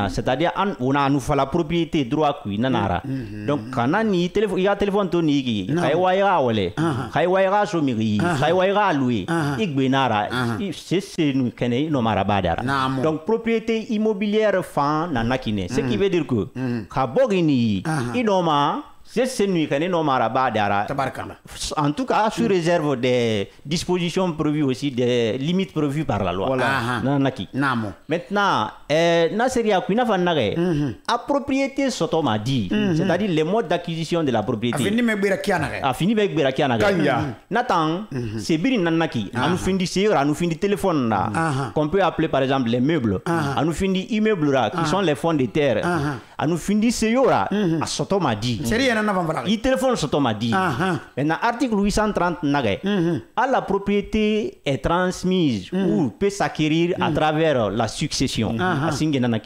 c'est-à-dire on a nous fait la propriété droit qui nanara. Donc kanani téléphone, il y a téléphone toniki, kaiwaira wale, kaiwaira somiri, kaiwaira loué, igbenara, c'est nous kenei no marabadara. Donc propriété immobilière fan nanakine, ce qui veut dire que kabogini inoma c'est nuit qu'on est en tout cas sous réserve des dispositions prévues aussi, des limites prévues par la loi. Maintenant Nasseria Kuna Vanare à propriété sotoma dit, c'est-à-dire les modes d'acquisition de la propriété. A fini avec Berakianaga. Nathan, c'est Birin Nanaki, à nous finir sur, à nous finir téléphone là, qu'on peut appeler par exemple les meubles, à nous finir immeubles là, qui sont les fonds de terre, à nous finir Seyora, à sotoma dit. Il téléphone sotoma dit. Maintenant, article 830 nage, à la propriété est transmise ou peut s'acquérir à travers la succession.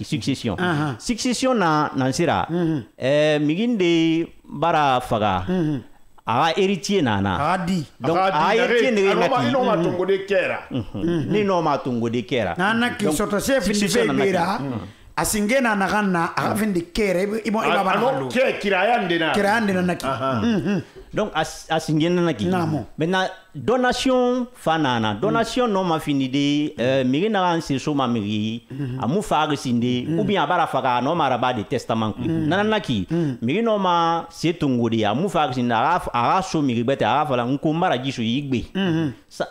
Succession. Succession nansira. Miginde bara faga. Héritier nana. Donc héritier inoma tongo de kera. Inoma tongo de kera. Nana ki soto chef ni bera. Asingena nagana afindi kere ibo ibabara. Kirayande naki. Donc asingena naki. Maintenant donation fanana, donation non ma fini de miri na anse so ma miri amu faga sinde ou bien abara faga no maraba de testament nanaki miri no ma setungodi amu faga sinde ara so miri bete ara fala nkumbara gisu yigbe.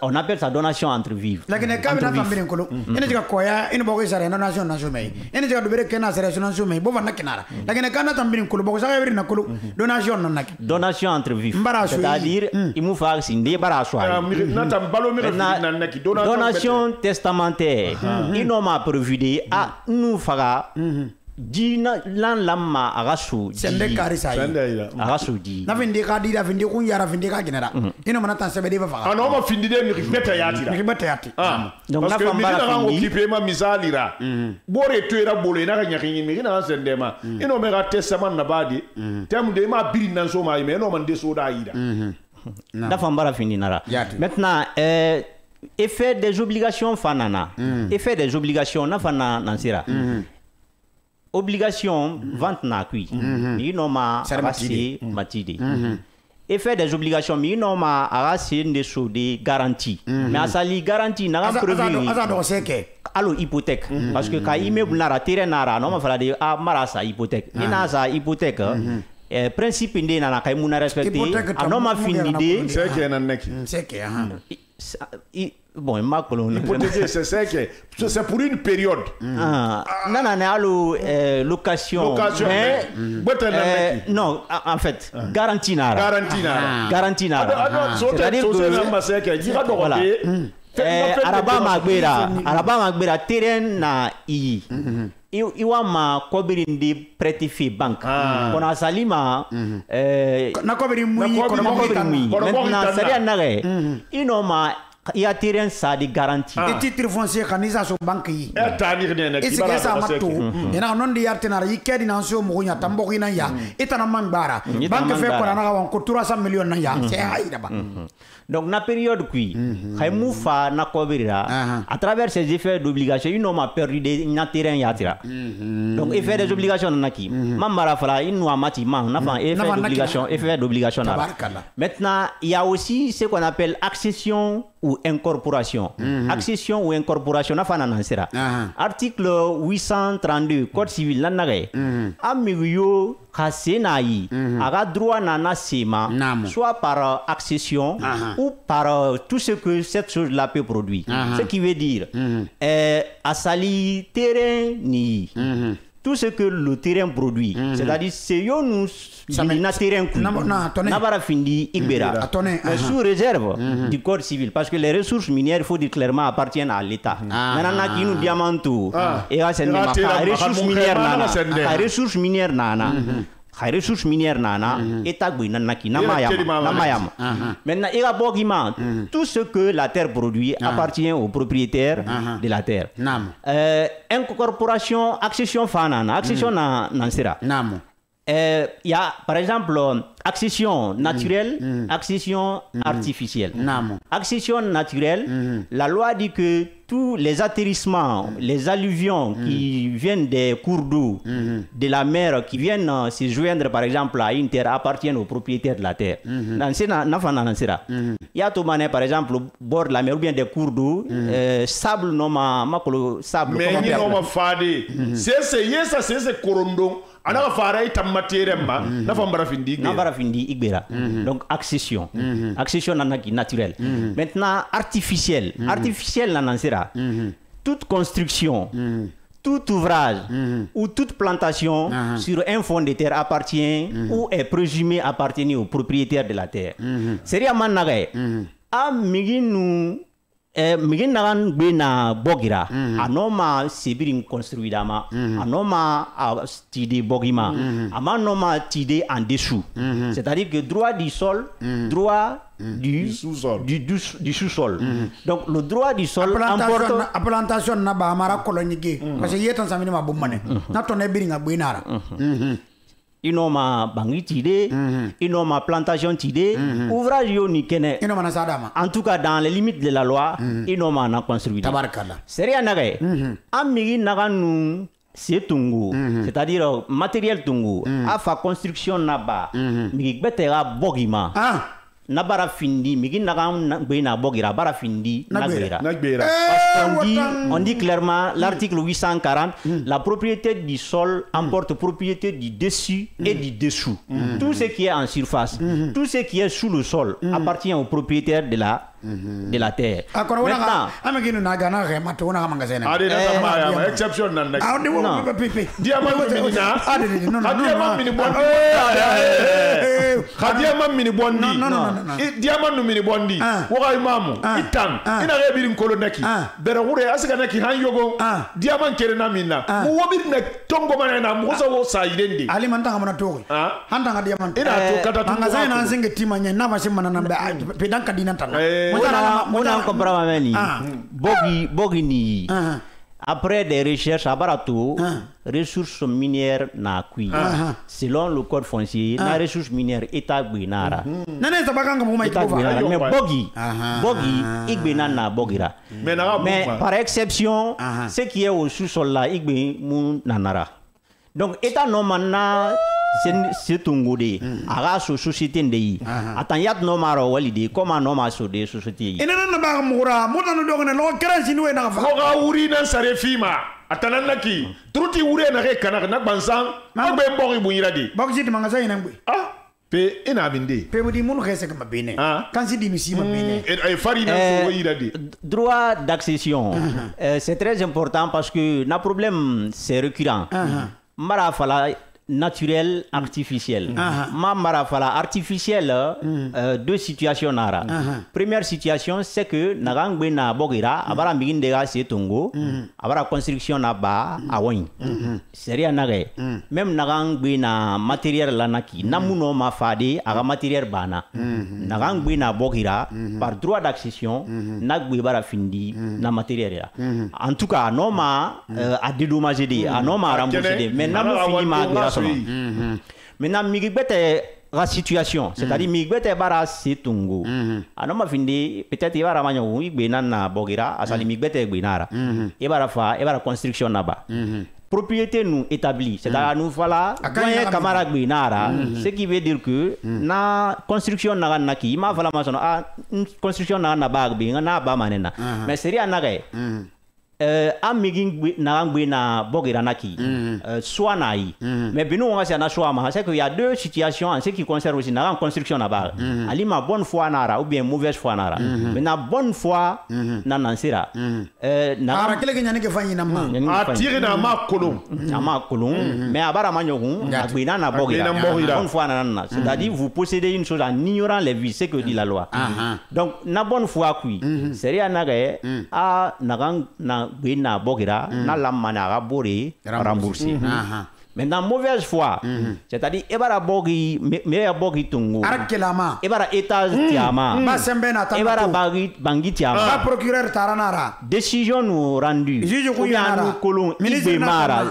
On appelle ça donation entre vivres. Lakini kabina tambiri nkolo ene jika koya ene bogo sare donation na somei ene jika dubere kena sare na somei bo vanna kinara lakini kana tambiri nkolo bogo sare na kolo donation nanaki donation entre vivres, c'est-à-dire imu faga sinde bara donation testamentaire. Il n'a pas prévu de nous fera Dina lan lamma agasu sende karisa agasu di na vindi ka di da vindi kun yara vindi ka genera ino mana tan sebe de ba fa ano ma findi de mi beta yati donc na fa mbara ka occupé ma misali ra bore to era bolo ina ka nyaki mi na sende ma ino me ga testament na badi tem de ma biri nan so ma me no man de so da ida na fa mbara findi nara maintenant effet des obligations fanana effet des obligations na fana nansira obligation vente na kui mi no ma arasi matidi effet des obligations mi no ma arasi de so de garantie mais asali garantie na prévu azado seke allo hypothèque parce que ka immeuble nara terrain nara no ma fala de marasa hypothèque ina sa hypothèque principe ndi na kay muna respecter no ma findi de seke na neki seke bon ma colonne c'est pour une période location mais non en fait garantie nara c'est-à-dire que voilà araba magbera terrain na iwa ma kobirindi pretifi bank kona salima na kobiri mui maintenant c'est nare inoma il y a terrain ça de garantie et titre foncier kanisa so banque yi tanir ne ki bara sa mato ina non di yartenara yikedi nan so mo nya tambo ina ya itana man bara banque fait ko na wan ko 300 millions na ya c'est aïda ba donc na période qui khaymu fa na kobirira à travers ces effets d'obligation ils n'ont pas perdu de na terrain ya tira donc effet des obligations na ki mamara fala inu amati man na fa effet d'obligation maintenant il y a aussi ce qu'on appelle accession ou incorporation. Accession ou incorporation na fana nansera. Article 832 Code civil nanare. Amiyo kasenayi aga droit nana sema soit par accession ou par tout ce que cette chose là peut produire. Ce qui veut dire asali terrain ni tout ce que le terrain produit, c'est-à-dire c'est yo nous na terrain na bara findi ibera sous réserve du code civil parce que les ressources minières il faut dire clairement appartiennent à l'État. Maintenant qui nous diamantou et ressources minières nana ressources minières nana état naki namayam maintenant il a bogima tout ce que la terre produit appartient au propriétaire de la terre. Incorporation accession fanana accession nansera il y a par exemple accession naturelle, accession artificielle. Accession naturelle, la loi dit que tous les atterrissements, les alluvions qui viennent des cours d'eau, de la mer, qui viennent se joindre par exemple à une terre, appartiennent aux propriétaires de la terre. Il y a tout mané par exemple au bord de la mer ou bien des cours d'eau, sable sable. Mais il non fade. C'est korondo. Ana fara itamatéremba na fambara findi igbera. Donc accession nanaki naturelle. Maintenant artificielle nanansera toute construction tout ouvrage ou toute plantation sur un fond de terre appartient ou est présumé appartenir au propriétaire de la terre. Seria manare a miginu migin nagan bena bogira anoma sibirin construidama anoma tide bogima amanoma tide en dessous, c'est-à-dire que droit du sol, droit du sous-sol. Donc le droit du sol emporte plantation na ba mara kolonige parce que yetan samini ma bomane na tonne biringa buinara inoma bangi tide, inoma plantation tide, ouvrage yo ni kene. Inoma na sadama. En tout cas dans les limites de la loi, inoma na construit. Tabarakalla. Seria nagaye. Amigi naganu c'est-à-dire matériel tungu, afa construction naba, migi betera bogima. Nabara findi migi nagam bena bogira bara findi nagbera. On dit clairement l'article 840 la propriété du sol emporte propriété du dessus et du dessous. Tout ce qui est en surface, tout ce qui est sous le sol appartient au propriétaire de la terre. Maintenant, diamant no mini bondi wa imamu itan ina rebirin kolonaki berawure asika naki han yogo diamant kere na minna mo wobir na tongo manena mo so wo sayidende ali man tanga mana togi han tanga diamant ina to kata tanga sai na singe timanya na bashi mana na pedan kadina tanga mona ko brama meni bogi ni après des recherches à Baratou, ressources minières na kui. Selon le code foncier, na ressources minières état binara. Nana sabakanga mo mai mais bogi igbena na bogira. Mais par exception, ce qui est au sous-sol là, igbe mu nanara. Donc état non mana c'est tungudi aga so société ndei atan yat no maro walidi comment no ma so de société ina na ba mura mota no dogone lo kransi ni we na fa ko ga wuri na sare fima atananaki truti wuri na re kana na bansan ma be mbori bu yiradi bokji manga sai na ngbe pe ina binde pe budi mun khese ka bene kan si di misi ma bene et fari na so yiradi droit d'accession c'est très important parce que na problème c'est récurrent mara fala naturel, artificiel. Mara fala artificiel, deux situations nara. Première situation, c'est que narang na bogira, abara migindega se tongo, abara construction na ba awain. Seria nage. Même narang na matériel lanaki, namuno ma fade, aga matériel bana. Narang na bogira, par droit d'accession, nagbe bara findi na matériel. En tout cas, noma a dédommagé, noma a remboursé, mais namu fini ma maintenant migbete la situation c'est-à-dire migbete bara situngu anoma findi peut-être ibara manyo igbena na bogira asali migbete igbinara ibara fa ibara construction naba propriété nous établie c'est-à-dire nous voilà doyen camara igbinara ce qui veut dire que na construction na naki ma fala masono construction na bagbi na ba manena mais seria nagae amigin na bogira naki soit naï mais binu on va soit ma c'est qu'il y a deux situations en ce qui concerne aussi na construction na ba ali ma bonne foi nara ou bien mauvaise foi nara mais na bonne foi na nansira na ara kele ke nyane ke fanyi na ma atire na ma kolon mais abara manyogun agbina na bogira bonne foi na c'est-à-dire vous possédez une chose en ignorant les vices c'est que dit la loi donc na bonne foi kui seria naga a na bina bogira na lamana rabori rembourser maintenant mauvaise foi c'est-à-dire ebara bogi me bogi tungu arakelama ebara état tiama ba sembe na ta ebara bangi tiama ba procureur taranara décision nous rendue nous kolon ibe mara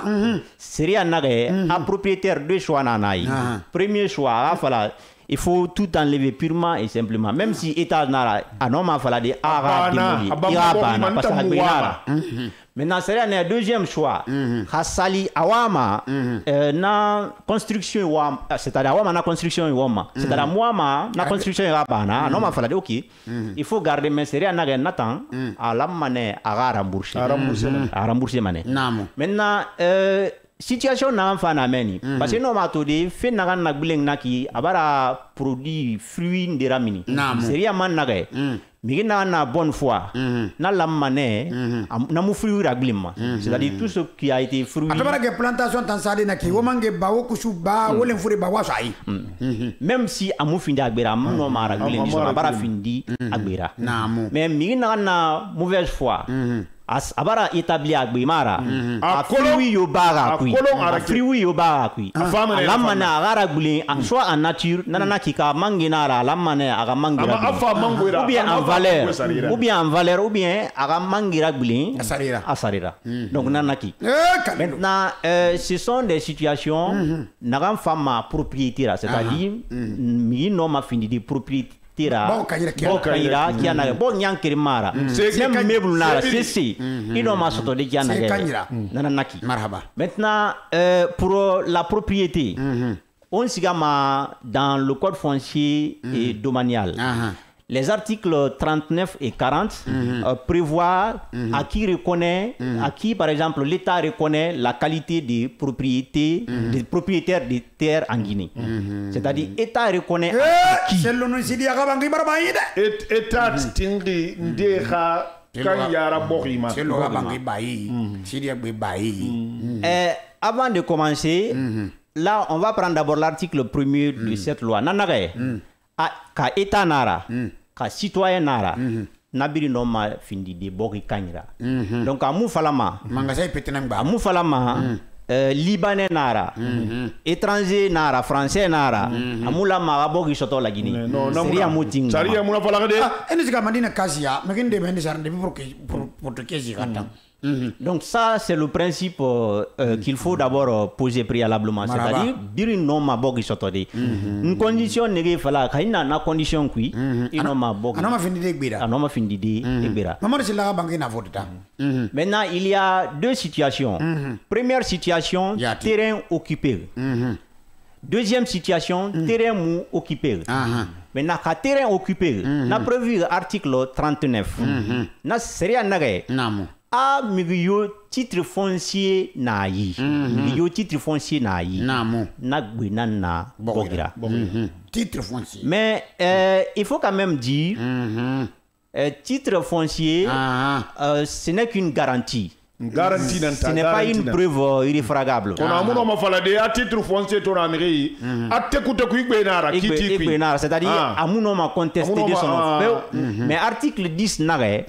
seria nage a propriétaire deux choix nanai premier choix fala il faut tout enlever purement et simplement même si état nara anoma fala de ara démoli irabana parce que nara maintenant c'est un deuxième choix hasali awama na construction wam c'est-à-dire awama na construction wam c'est-à-dire moi na construction irabana anoma fala de OK il faut garder mais c'est un natan à la mané à rembourser mané maintenant situation na fana meni parce que no matodi fe na na gbileng naki abara produit fruit nderamini seria man naga mi na bonne foi na la mané na mu fruit raglima c'est-à-dire tout ce qui a été fruit atobara ke plantation tansade naki wo mange bawo kusuba wolen fure bawa sai même si amu findi agbera no mara gbileng so abara findi agbera mais mi na mauvaise foi abara établi agbimara a fruit yo bara kui fruit yo bara kui lamana agara gulin soit en nature nana kika manginara lamana aga mangira ou bien en valeur ou bien aga mangira gulin asarira donc nana ki maintenant ce sont des situations naga fama propriété c'est-à-dire mi no ma fini de propriété Bokaira qui a na bon nyankiri mara même meuble nara c'est ino masoto de qui a na naki marhaba maintenant pour la propriété on sigama dans le code foncier et domanial les articles 39 et 40 prévoient à qui reconnaît, à qui par exemple l'État reconnaît la qualité des propriétés, des propriétaires des terres en Guinée. C'est-à-dire l'État reconnaît à qui. État stingi ndeha kanyara bohima. Avant de commencer, là on va prendre d'abord l'article 1er de cette loi. Nanagaye. ka état nara ka citoyen nara nabiri no ma findi de boki kanyira donc amu falama mangasa petenang ba amu falama libanais nara étranger nara français nara amula ma boki soto la Guinée seria muting saria muna fala de eni sika mandina kasia mekin de bendi sarande pour portugais kata. Donc ça, c'est le principe qu'il faut d'abord poser préalablement. C'est-à-dire, biri non ma bogi sotode. Une condition nege fala kaina na condition qui ino ma bogi. Anoma findi de gbira. Anoma findi de gbira. Maman c'est la banque na vodita. Maintenant, il y a deux situations. Première situation, terrain occupé. Deuxième situation, terrain mou occupé. Maintenant, ka terrain occupé, na prévu article 39. Na seria nage. Namu. A migiyo titre foncier na yi. Migiyo titre foncier na yi. Namu. Na gwena na bogira. Titre foncier. Mais il faut quand même dire, titre foncier, ce n'est qu'une garantie. Garantie ce n'est pas une preuve irréfragable. On a mon falade à titre foncier ton américain. A te coûte quick benara qui c'est-à-dire à mon nom a contesté de son offre. Mais article 10 nare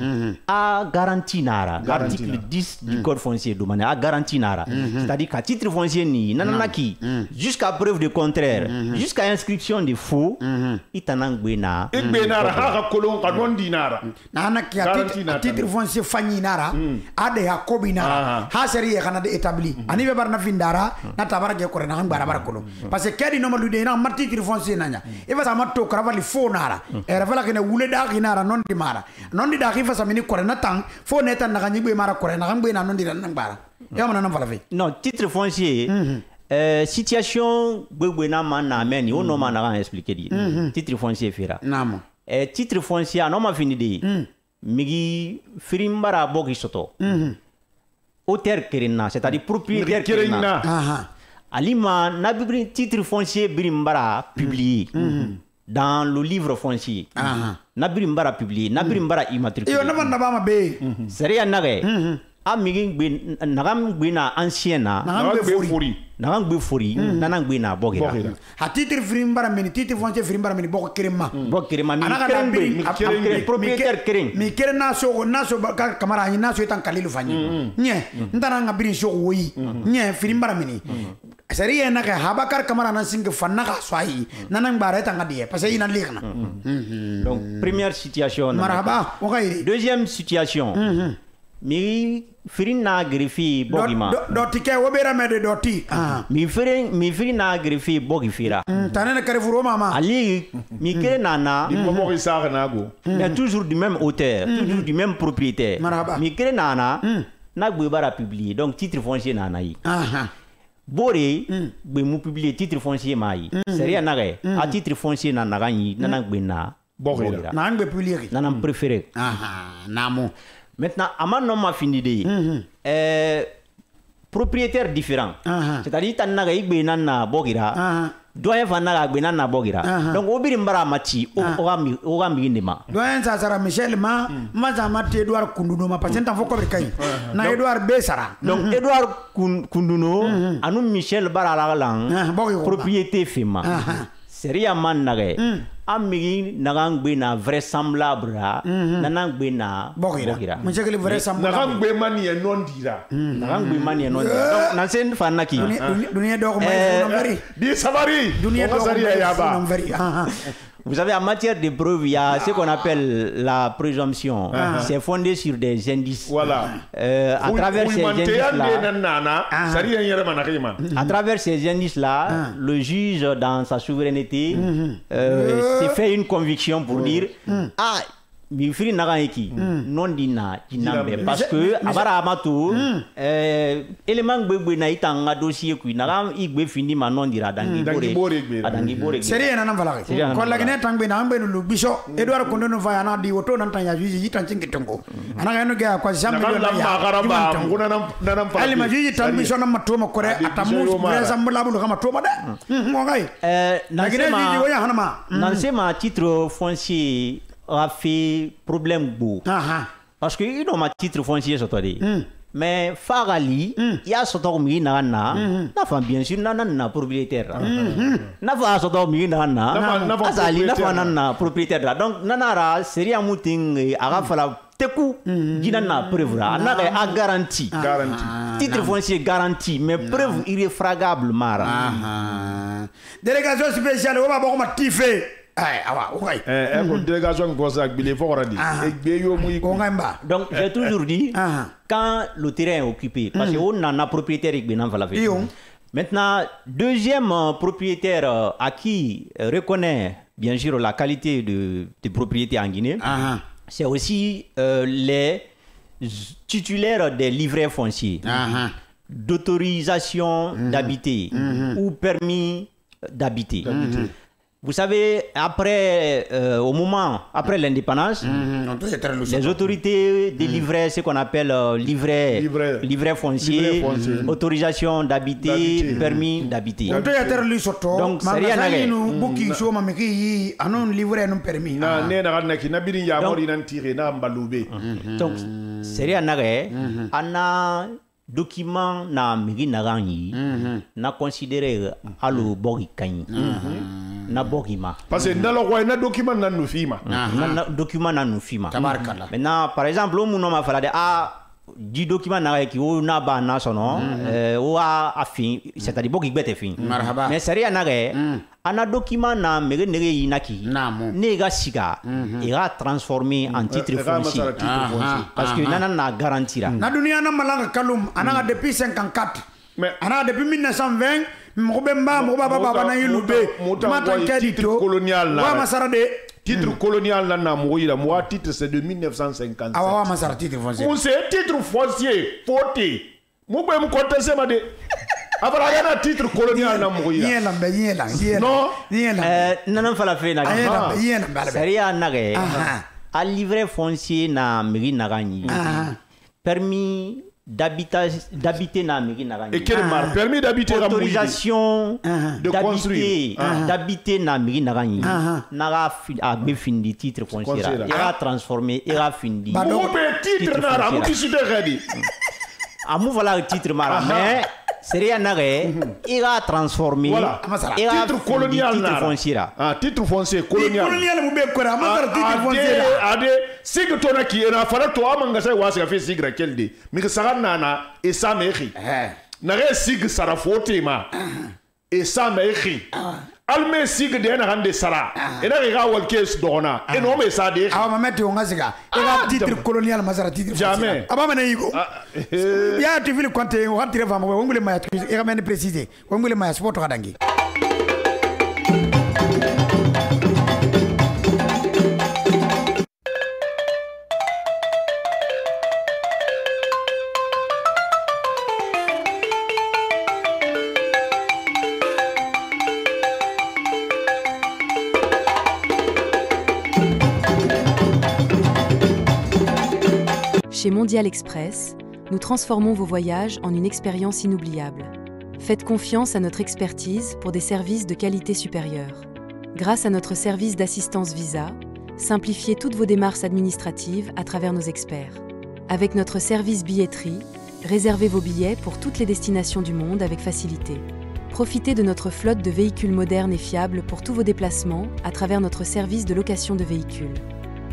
a garanti nara. Article 10 du code foncier domanial a garanti nara. C'est-à-dire qu'à titre foncier ni nananaki jusqu'à preuve de contraire, jusqu'à inscription de faux, itanang bena. Ik benara ha kolon kanon dinara. Nanaki a titre foncier fanyi nara a de binara ha seri kana de établi ani be barna findara na tabara ge korena han bara kolo parce que kadi no malude na matti titre foncier nanya e va samatto kravali fo nara e rafala kene wule da ginara non di mara non di da khifa samini korena tang fo neta na ganyi be mara korena han be na non di nan bara ya mana nan fala fe non titre foncier situation gbegbe na man na meni o no man na expliquer di titre foncier fera namo titre foncier no ma fini de migi firimbara bogi soto auteur kerena, c'est-à-dire propriétaire kerena. Alima nabibri titre foncier birimbara publié dans le livre foncier. Nabirimbara publié, nabirimbara immatriculé. Yo nabanda bama be. Seria nage. Amigin bin nagam bina ancienne. Nagam be fori. Nagam be fori, nanang bina bogira. Ha titre firimbara meni titre foncier firimbara meni boko kerema. Boko kerema mi kereng propriétaire kereng. Mi kereng naso kamara ni naso etan kalilu fanyi. Nye, ndana ngabiri so woyi. Nye firimbara meni. Seria naga habakar kamara nan singe fanaka swai. Nanang bara etan ngadiye parce que ina likna. Donc première situation. Marhaba, okay. Deuxième situation. Mi firin na grifi bogima doti ke wobera mede doti mi firin na grifi bogi fira tanene kare furo mama ali mi kere nana di mo ko sa na go mais toujours du même auteur toujours du même propriétaire mi kere nana na gbe bara publier donc titre foncier nana yi bore gbe mu publier titre foncier mai seria naga a titre foncier nana ganyi nana gbe na bogira na ngbe publier nana préféré namo. Maintenant, à non ma fini de propriétaire différent. C'est-à-dire que tu as un bogira. Doyen fana ga na bogira. Donc obiri mbara mati o ga mi ndima. Doyen Sara Michel ma za mati Edouard Kunduno ma patient en foko kai. Na Edouard Besara. Donc Edouard Kunduno anu Michel bara lang propriété fema. Seria man nage. Amigi nagang bena vraisemblable nanang bena bogira monsieur que vraisemblable nagang be mani e non dira nagang be mani e non dira donc nansen fanaki dunia do ko may veri di savari dunia do ko may veri Vous savez, en matière de preuve, il y a ce qu'on appelle la présomption. C'est fondé sur des indices. Voilà. À travers ces indices-là, à travers ces indices-là, le juge, dans sa souveraineté, s'est fait une conviction pour dire mi firi naga eki non dina jinambe parce que abara amatu élément gbegbe na itanga dossier ku naga igbe fini ma non dira dangi bore seri na nambala ko lagine tangbe na ambe lu biso Edouard Kondono va na di woto nan tanya juji tancingi tongo anaga no ga kwa jambe na ya magaraba nguna nan pa ali ma juji tan biso na matoma kore atamu vraisemblable bulu kama toma de ngai lagine juji woya hanama nan sema titre foncier a fait problème beau. Parce que il a un titre foncier sur toi. mais Fagali, il y a ce temps où n'a pas bien sûr n'a propriétaire. N'a pas ce temps où n'a propriétaire. Donc nanara seria muting aga fala teku ginana preuve là n'a a garantie. Titre foncier garanti mais preuve irréfragable mara. Délégation spéciale on va voir comment tifé. Donc j'ai toujours dit quand le terrain est occupé parce qu'on a un propriétaire qui est maintenant deuxième propriétaire à qui reconnaît bien sûr la qualité de propriété en Guinée, c'est aussi les titulaires des livrets fonciers d'autorisation d'habiter ou permis d'habiter. Vous savez, après, après l'indépendance, les autorités délivraient ce qu'on appelle livret foncier, autorisation d'habiter, permis d'habiter. Donc, c'est rien à donc, c'est rien à document na migi narangi na considéré alu bogi kanyi na bogima parce que ndalo ko na document na nufima na document na nufima tabarkalla maintenant par exemple o muno ma fala de di document na ki o na ba na sono o a fin c'est-à-dire bogi bete fin mais sérieux na ana document na mege nege inaki nega siga ira transformer en titre foncier parce que nana na garantira na dunia na malanga kalum ana depuis 54 mais ana depuis 1920 mbemba baba na yulube mata titre colonial là wa masara de titre colonial là na moyira moi titre c'est de 1950 wa masara titre foncier on c'est titre foncier porté mo be mo contester ma de après il y a un titre colonial na moyira non non fala fe na sérieux nage à livret foncier na mairie nagani permis d'habiter na mairie nagani et quel mar permis d'habiter autorisation d'habiter na mairie nagani naga a befindi titre foncier il a transformé il a fini mo be titre na mo qui de ready amu voilà le titre mara mais sérieux nage il a transformé titre colonial titre foncier titre foncier colonial mu be ko ra ma titre foncier ade sig to na ki na fara to amanga sai wasa fe sigra kelde mi ka saga nana e sa mexi na re sig sara fote ma e sa mexi alme sig de na hande sara e na ga wal kes dona e no me sa de ma metti on ngasiga e ga titre colonial ma sara titre jamais aba mane yigo ya tu vil compter on rentre va mo ngule ma e ga men préciser on ngule ma sport ga dangi. Chez Mondial Express, nous transformons vos voyages en une expérience inoubliable. Faites confiance à notre expertise pour des services de qualité supérieure. Grâce à notre service d'assistance visa, simplifiez toutes vos démarches administratives à travers nos experts. Avec notre service billetterie, réservez vos billets pour toutes les destinations du monde avec facilité. Profitez de notre flotte de véhicules modernes et fiables pour tous vos déplacements à travers notre service de location de véhicules.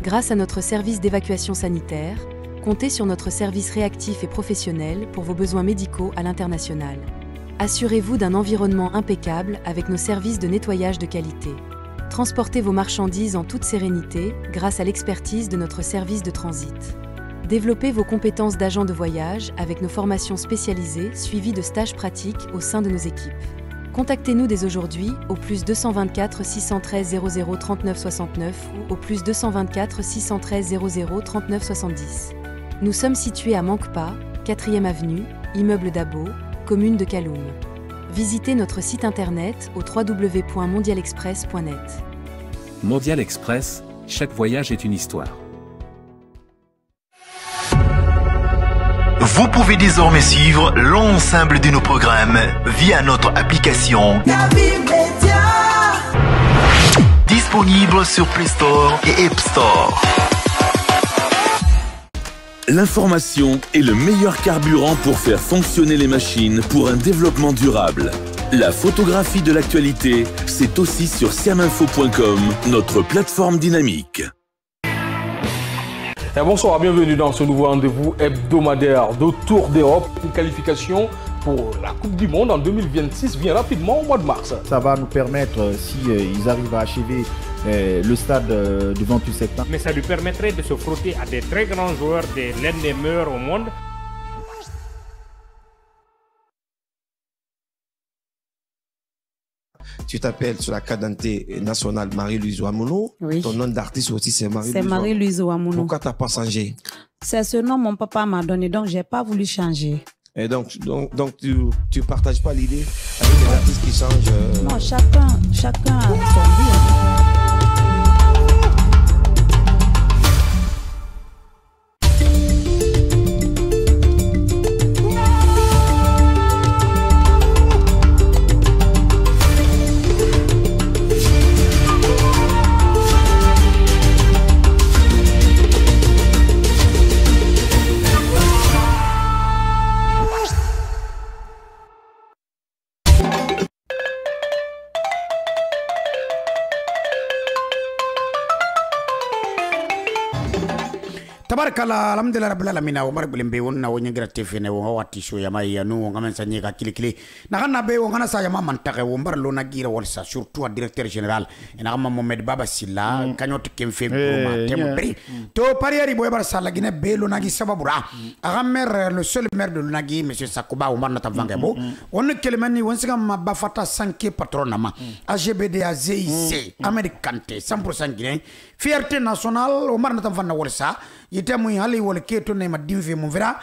Grâce à notre service d'évacuation sanitaire, comptez sur notre service réactif et professionnel pour vos besoins médicaux à l'international. Assurez-vous d'un environnement impeccable avec nos services de nettoyage de qualité. Transportez vos marchandises en toute sérénité grâce à l'expertise de notre service de transit. Développez vos compétences d'agent de voyage avec nos formations spécialisées suivies de stages pratiques au sein de nos équipes. Contactez-nous dès aujourd'hui au plus 224 613 00 39 69 ou au plus 224 613 00 39 70. Nous sommes situés à Mankpa, 4e avenue, immeuble Dabo, commune de Kaloum. Visitez notre site internet au www.mondialexpress.net. Mondial Express, chaque voyage est une histoire. Vous pouvez désormais suivre l'ensemble de nos programmes via notre application disponible sur Play Store et App Store. L'information est le meilleur carburant pour faire fonctionner les machines pour un développement durable. La photographie de l'actualité, c'est aussi sur siaminfo.com, notre plateforme dynamique. Bonsoir, bienvenue dans ce nouveau rendez-vous hebdomadaire de Tour d'Europe. Une qualification pour la Coupe du Monde en 2026 vient rapidement au mois de mars. Ça va nous permettre, si ils arrivent à achever le stade du 28 septembre. Mais ça lui permettrait de se frotter à des très grands joueurs, l'un des meilleurs au monde. Tu t'appelles sur la carte d'identité nationale Marie-Louise Ouamounou. Oui. Ton nom d'artiste aussi, c'est Marie-Louise. C'est Marie-Louise Ouamounou. Pourquoi tu n'as pas changé? C'est ce nom que mon papa m'a donné, donc je n'ai pas voulu changer. Et donc tu ne partages pas l'idée avec les artistes qui changent Non, chacun a son vie. tabarakala alhamdulillah rabbil alamin wa marbilin be wonna wonya grate fene wo wati sho yama yanu ngamen sanye ka kilikili na kana be wo ngana sa yama mantake wo mbar lo na gira wolsa surtout directeur général ina kama Mohamed Baba Silla kanyot kemfe ma temo bri to parieri boy bar sala gine be lo nagi sababura aga maire le seul maire de Lunagi monsieur Sakuba o marna tavange bo on kelemani won siga ma bafata sanke patronama AGBD AZIC Americante 100% guinéen fierté nationale o marna tavanna wolsa yite mu hali wol keto ne madinfe mu vera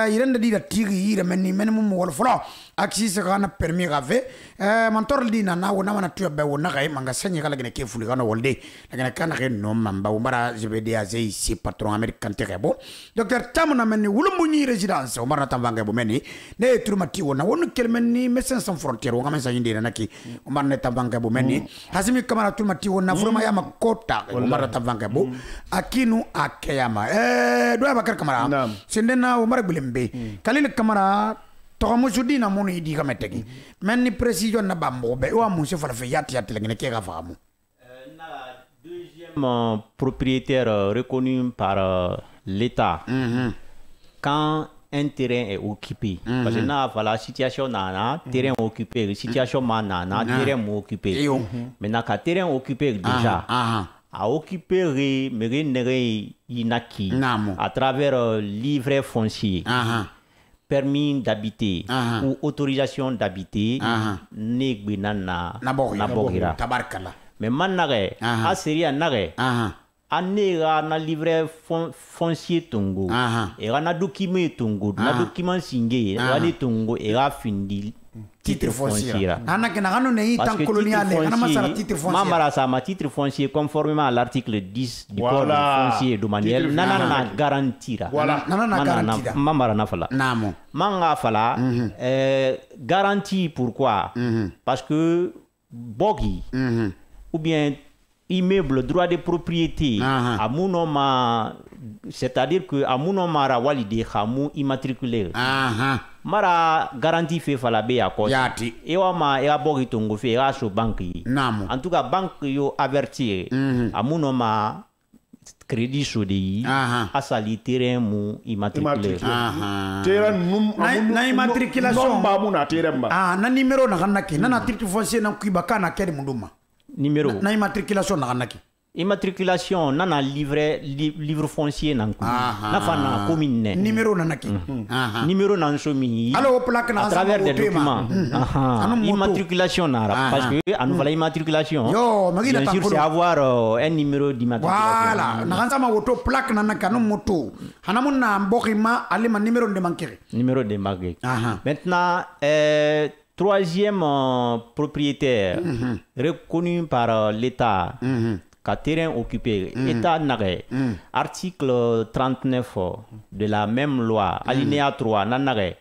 irenda di da tigi ira menni menum wol folo aksi se kana permis gave mantor di na wona wana tuya be wona kay manga sanye kala gene ke fuli kana wolde gene kana ke no mamba umara jbd azei si patron american terebo docteur tamna menni wulumbu ni résidence umara tambange bo menni ne turmati wona wonu kelmenni médecins sans frontières wonga men sanye ndina naki umara ne tambange bo menni hasimi kamara turmati wona vraiment yama kota umara tambange bo akinu akeyama doya bakar kamara sendena umar bulembe kalil kamara to musudi na moni di kametegi menni précision na bambo be wa musse fala fe yat lengene ke ga famu na deuxième propriétaire reconnu par l'État quand un terrain est occupé parce que na la situation na terrain occupé situation na terrain occupé maintenant ka terrain occupé déjà à occuper Inaki à travers livret foncier, permis d'habiter ou autorisation d'habiter, Nabogira. Mais manare, à Syria nare, anera na livret foncier tungo, et na document tungo, na document signé, na tungo et a fini. Titre foncier. Parce que titre foncier, Mamara sama titre foncier conformément à l'article 10 du code foncier domanial nanana garantira. Voilà. Nanana garantira. Mamara nafala. Namo. Manga fala garantie pourquoi? Parce que bogi ou bien immeuble droit de propriété à mon nom, c'est-à-dire que à mon nom mara walide khamu immatriculé. Mara garantie fait fala be à cause. Yati. Ewa ma ea bogi tongo fe ea so banque. Namo. En tout cas banque yo avertir à mon nom crédit sodi à sali terrain mu immatriculé. Terrain na immatriculation ba mu na terrain ba. Na numéro na kanaki na titre foncier na kuibaka na kedi munduma. Numéro. Na immatriculation na kanaki. Immatriculation nana livre foncier nanku na fana commune numéro nanaki numéro nan somi alors plaque na à travers des documents immatriculation nara parce que anu fala immatriculation yo magila bien sûr c'est avoir un numéro d'immatriculation voilà na kanza ma auto plaque nanaka no moto hanamuna mbokima alima numéro de manquer numéro de manquer maintenant troisième propriétaire reconnu par l'État terrain occupé, État nare, article 39 de la même loi, alinéa 3, nanare,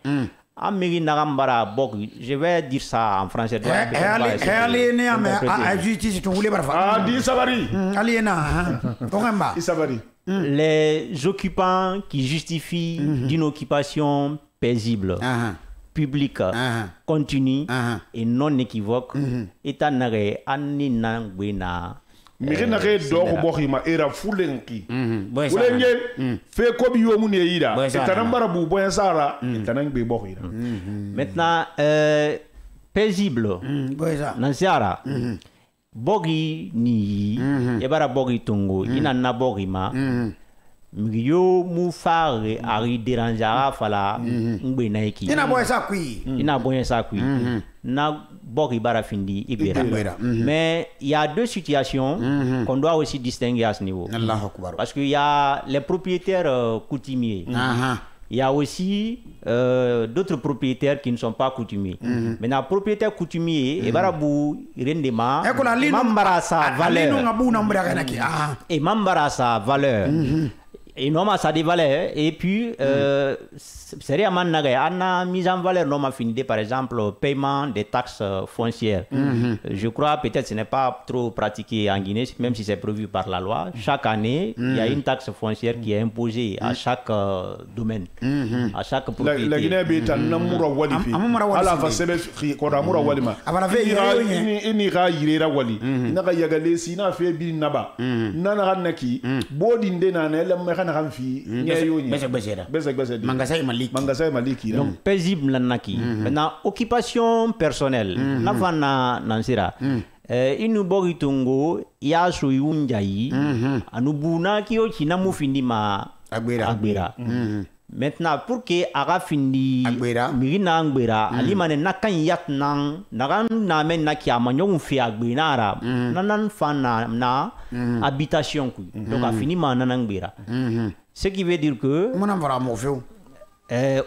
Je vais dire ça en français. Les occupants qui justifient d'une occupation paisible, publique, continue et non équivoque, est un arrêt Mirina do ko bokhima era fulenki fulenge fe ko bi yomu ne yida tanambara bu boya sara tanang be bokhira maintenant paisible nansara bogi ni e bara bogi tongo ina na bogi ma yo mu fare ari dérangeara fala ngbe na eki ina boya sa kui na bogi bara findi ibera mais il y a deux situations qu'on doit aussi distinguer à ce niveau. Parce qu'il y a les propriétaires coutumiers. Il y a aussi d'autres propriétaires qui ne sont pas coutumiers. Maintenant, propriétaire coutumier, et barabu rendement, mambara sa valeur. Et mambara sa valeur. Et non, ça a des valeurs. Et puis, c'est réellement une mise en valeur, non, fini, par exemple, paiement des taxes foncières. Je crois, peut-être, ce n'est pas trop pratiqué en Guinée, même si c'est prévu par la loi. Chaque année, il y a une taxe foncière qui est imposée à chaque domaine, à chaque propriété. La Guinée est un amour walifi. Alors, va se mettre qu'on amour walima. Ini ra yira wali. Naka yagale si na fait bin naba. Nana naki. Bodinde na ne le donc paisible nanaki. Maintenant occupation personnelle navana nansira inu boritungo ya so yunjai anubuna kiyo chinamu findi ma agbera. Maintenant pour que aga findi mirina agbera alimane nakan yatnan nagan na men naki amanyo fi agbinara nanan fana na habitation ku donc a fini ma nanan agbera. Ce qui veut dire que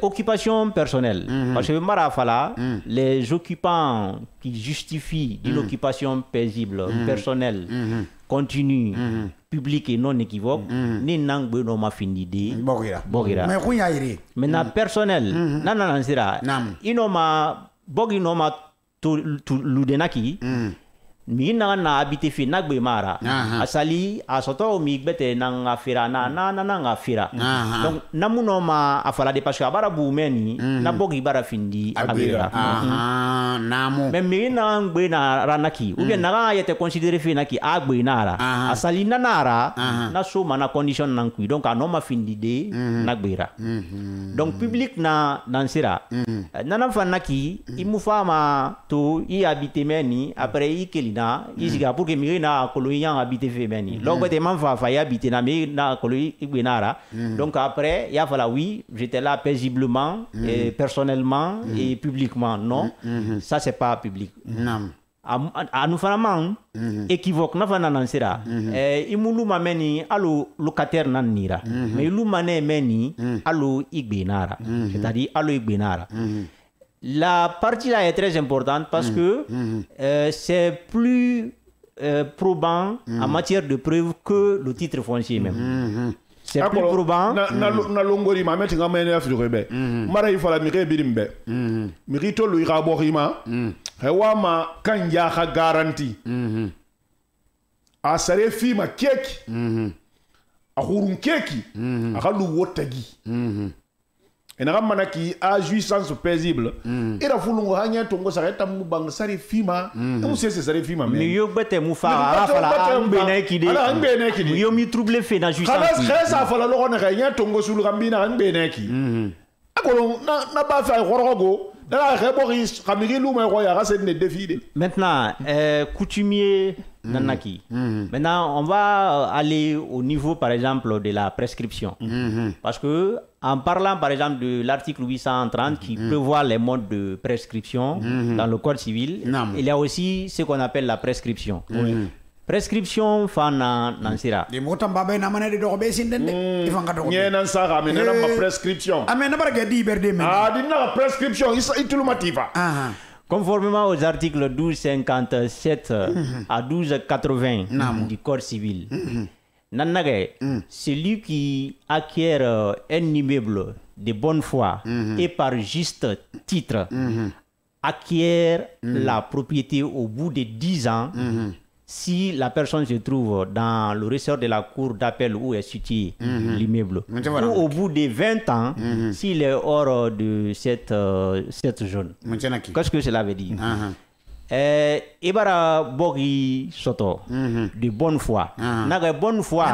occupation personnelle. Parce que Marafala, les occupants qui justifient d'une occupation paisible, personnelle, continue, publique et non équivoque, ni n'angbe no ma fini de Bogira. Maintenant personnel, nanana sera. Inoma Bogi no ma ludenaki. Mi na habité fi nagbe mara asali asoto mi gbete na fira na fira donc namuno ma afala de parce que abara bu meni na bogi bara findi abira namu mais mi na ngbe na ranaki ou bien na yete considérer fi naki agbe nara asali na nara na so mana condition nankui donc anoma findi de nagbera donc public na nansira nana fanaki imufama to i habité meni après i kelina isiga pour que mirina koloyan habité femeni donc bete man fa habité na mirina koloyi igbenara donc après il y a fallu oui j'étais là paisiblement et personnellement et publiquement non ça c'est pas public non à nous vraiment équivoque na fana nansira imulu mameni allo locataire nanira mais ilu mané meni allo igbenara c'est-à-dire allo igbenara. La partie là est très importante parce que c'est plus probant en matière de preuve que le titre foncier même. C'est plus probant. Na longori ma metti ngamene afirebe. Mara ifala mire birimbe. Mirito lu iraborima. Hewama kanja ha garanti. A sare fima keki. A hurun keki. A halu wotagi. Et n'a pas qui a jouissance paisible. Et la foule on a tongo s'arrête à moubang sari fima. On sait c'est sari fima. Mais yo bete moufa. Fala ambene qui de. Yo mi trouble fait dans jouissance. Kala ça fala lo on rien tongo sur le rambina ambene qui. Akolo na ba fa horogo. Maintenant, coutumier nanaki. Maintenant, on va aller au niveau, par exemple, de la prescription. Parce que, en parlant, par exemple, de l'article 830 qui prévoit les modes de prescription dans le Code civil, il y a aussi ce qu'on appelle la prescription. Prescription fana nansira. De motamba na mané de dorbe sindende. Ifanga dorbe. Nyena sara mais na ma prescription. Amena barga di berde men. Ah dina prescription itulumativa. Conformément aux articles 1257 à 1280 du Code civil. Nanage, celui qui acquiert un immeuble de bonne foi et par juste titre acquiert la propriété au bout de 10 ans si la personne se trouve dans le ressort de la cour d'appel où est situé l'immeuble, ou au bout de 20 ans s'il est hors de cette zone. Qu'est-ce que cela veut dire? Ibara bogi soto de bonne foi. Naga bonne foi.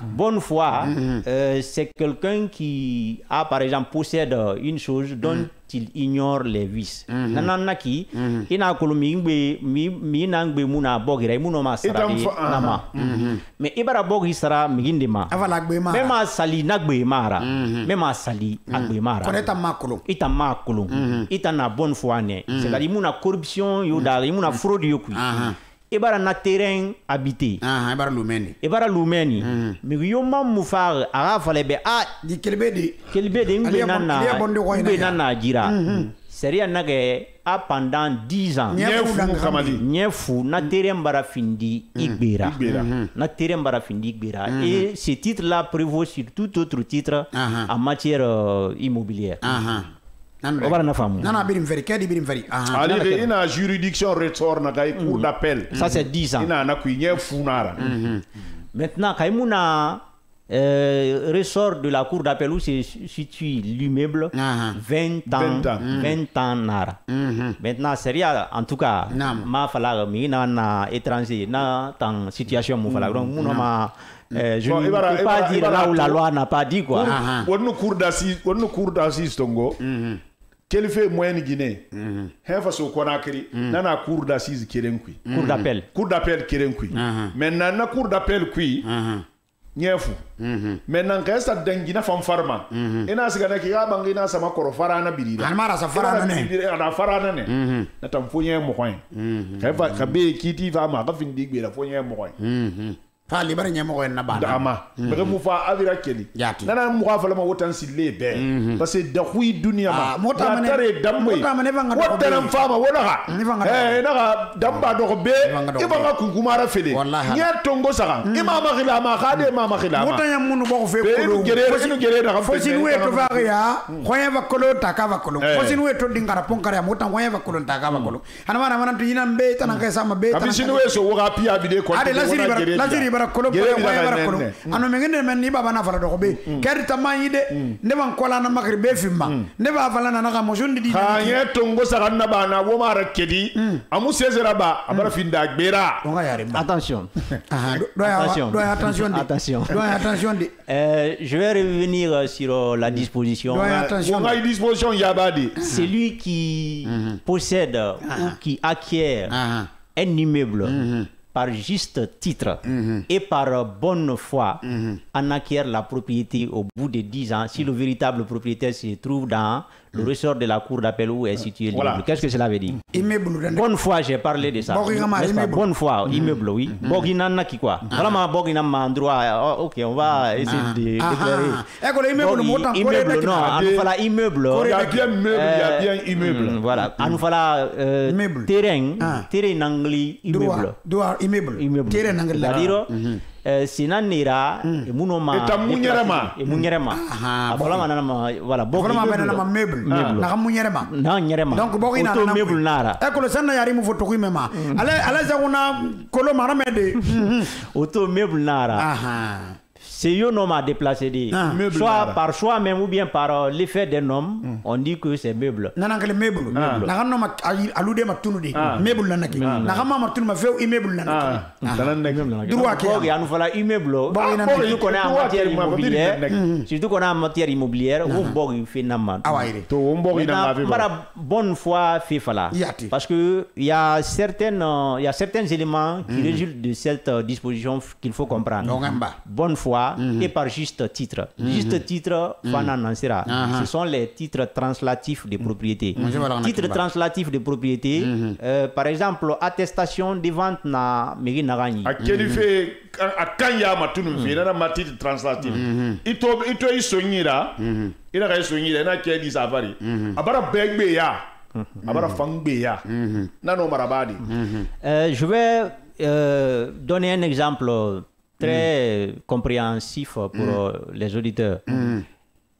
Bonne foi, c'est quelqu'un qui a par exemple possède une chose dont il ignore les vices. Nananaki ina kolumi mi nangbe muna bogira muno ma sara nama. Mais ibara bogi sara migindema. Mema sali nagbe mara. Mema sali agbe mara. Koneta makolo. Ita makolo. Ita na bonne foi ne. C'est-à-dire muna corruption yoda, muna fraude yokui. Ibara na terrain habité. Ibara lumeni. Mais yoma mufar ara fale be di kelbede ngbe nana jira. Seria nage a pendant 10 ans. Nyefu na terrain bara findi igbera. Na terrain bara findi igbera. Et ce titre là prévaut sur tout autre titre en matière immobilière. Ina juridiction ressort na kay cour d'appel. Ça c'est 10 ans. Ina na kuye funara. Maintenant kaimuna ressort de la cour d'appel où se situe l'immeuble 20 ans nara. Maintenant seria en tout cas ma fala mi na étranger na tan situation mu fala donc mon ma je ne peux pas dire là où la loi n'a pas dit quoi. On cour d'assises tongo. Quel fait moyen Guinée? Hefa so Conakry, nana cour d'assises Kerenkui. Cour d'appel. Cour d'appel Kerenkui. Maintenant na cour d'appel kui. Nyefu. Maintenant quand ça dengina fam farma. Ina sigana ki ga bangina sama koro farana birida. Almara sa farana ne. Ana farana ne. Na tam fonye mo koin. Hefa kabe kiti va ma ka findi gbe la fonye mo koin. Fa libara nyamo na bana dama bere mu fa avira keli nana mu ga fala ma wotan sille be parce que da hui dunia ma mota mane dambe wotan fama wala ha na ga damba do be ibanga kunkumara fele nya tongo saka imama khila ma khade mama khila ma mota nyam munu bo fe ko gere da fo sin we to va ya khoya va kolo taka va kolo fo sin we to dingara ponkara mota khoya va kolo taka va kolo anama na to yina be tan ka sama be tan sin we so wa pia bi de ko la kolo ano mengene men ni baba na fala do be kadi tamanyi de ne ban kola na makri be fimma ne ba fala na ka mojondi di ha yeto ngo sa na bana wo mara kedi amu sezera ba abara finda gbera attention attention je vais revenir sur la disposition. Celui qui possède ou qui acquiert un immeuble par juste titre et par bonne foi en acquiert la propriété au bout de 10 ans si le véritable propriétaire se trouve dans le ressort de la cour d'appel où est situé l'immeuble. Qu'est-ce que cela veut dire? Bonne foi, j'ai parlé de ça. Bonne foi, immeuble, oui. Boginana qui quoi? Vraiment, Boginama endroit. Ok, on va essayer d'éclairer. Immeuble, non, il fallait immeuble. Il y a bien immeuble. Voilà, il fallait terrain anglais, immeuble. Immeuble. Terrain anglais. C'est-à-dire, sinanira munoma munyerema abola manana voilà bokuma bana na meuble na munyerema donc bokina na meuble nara ekolo sanna yari mu foto kuimema ala za kuna kolo maramede auto meuble nara c'est un homme à déplacer des soit par choix même ou bien par l'effet d'un homme on dit que c'est meuble nanangale meuble na no ma alude ma tunudi meuble nanaki na kama ma tunu ma feu immeuble nanaki droit ki ya nous voilà immeuble surtout qu'on est en matière immobilière surtout qu'on est en matière immobilière ou bog fait nama to bog ina mara bonne foi fait fala parce que il y a certains éléments qui résultent de cette disposition qu'il faut comprendre. Bonne foi et par juste titre. Juste titre, ce sont les titres translatifs de propriété. Titres translatifs de propriété, par exemple, attestation de vente na mairie Nagani. À quel fait, à Kanya Matunu, il y a un titre translatif. Il te soignera, il a soigné, il a quel safari. Abara Begbeya, Abara Fangbeya, Nano Marabadi. Je vais donner un exemple très compréhensif pour les auditeurs.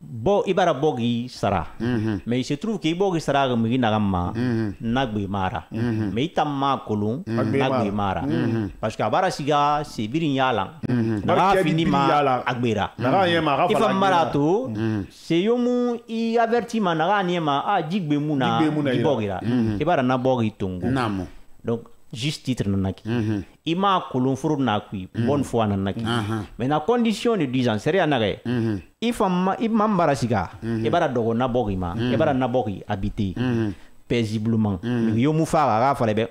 Bo ibara bogi sara. Mais il se trouve que bogi sara ga migi nagama nagbe mara. Mais itamma kolon nagbe mara. Parce que abara siga c'est birin yala. Na fini ma agbera. Ifa marato c'est yomu i avertiment na niema a jigbe muna bogira. Ibara na bogi tongo. Donc juste titre nanaki. Ima kolon furu na kui bonne foi nanaki. Mais na condition de 10 ans sérieux nagay. Ifam barasiga ibara dogo na bogi ma ibara na bogi habiter paisiblement. Yo mu fara fallait be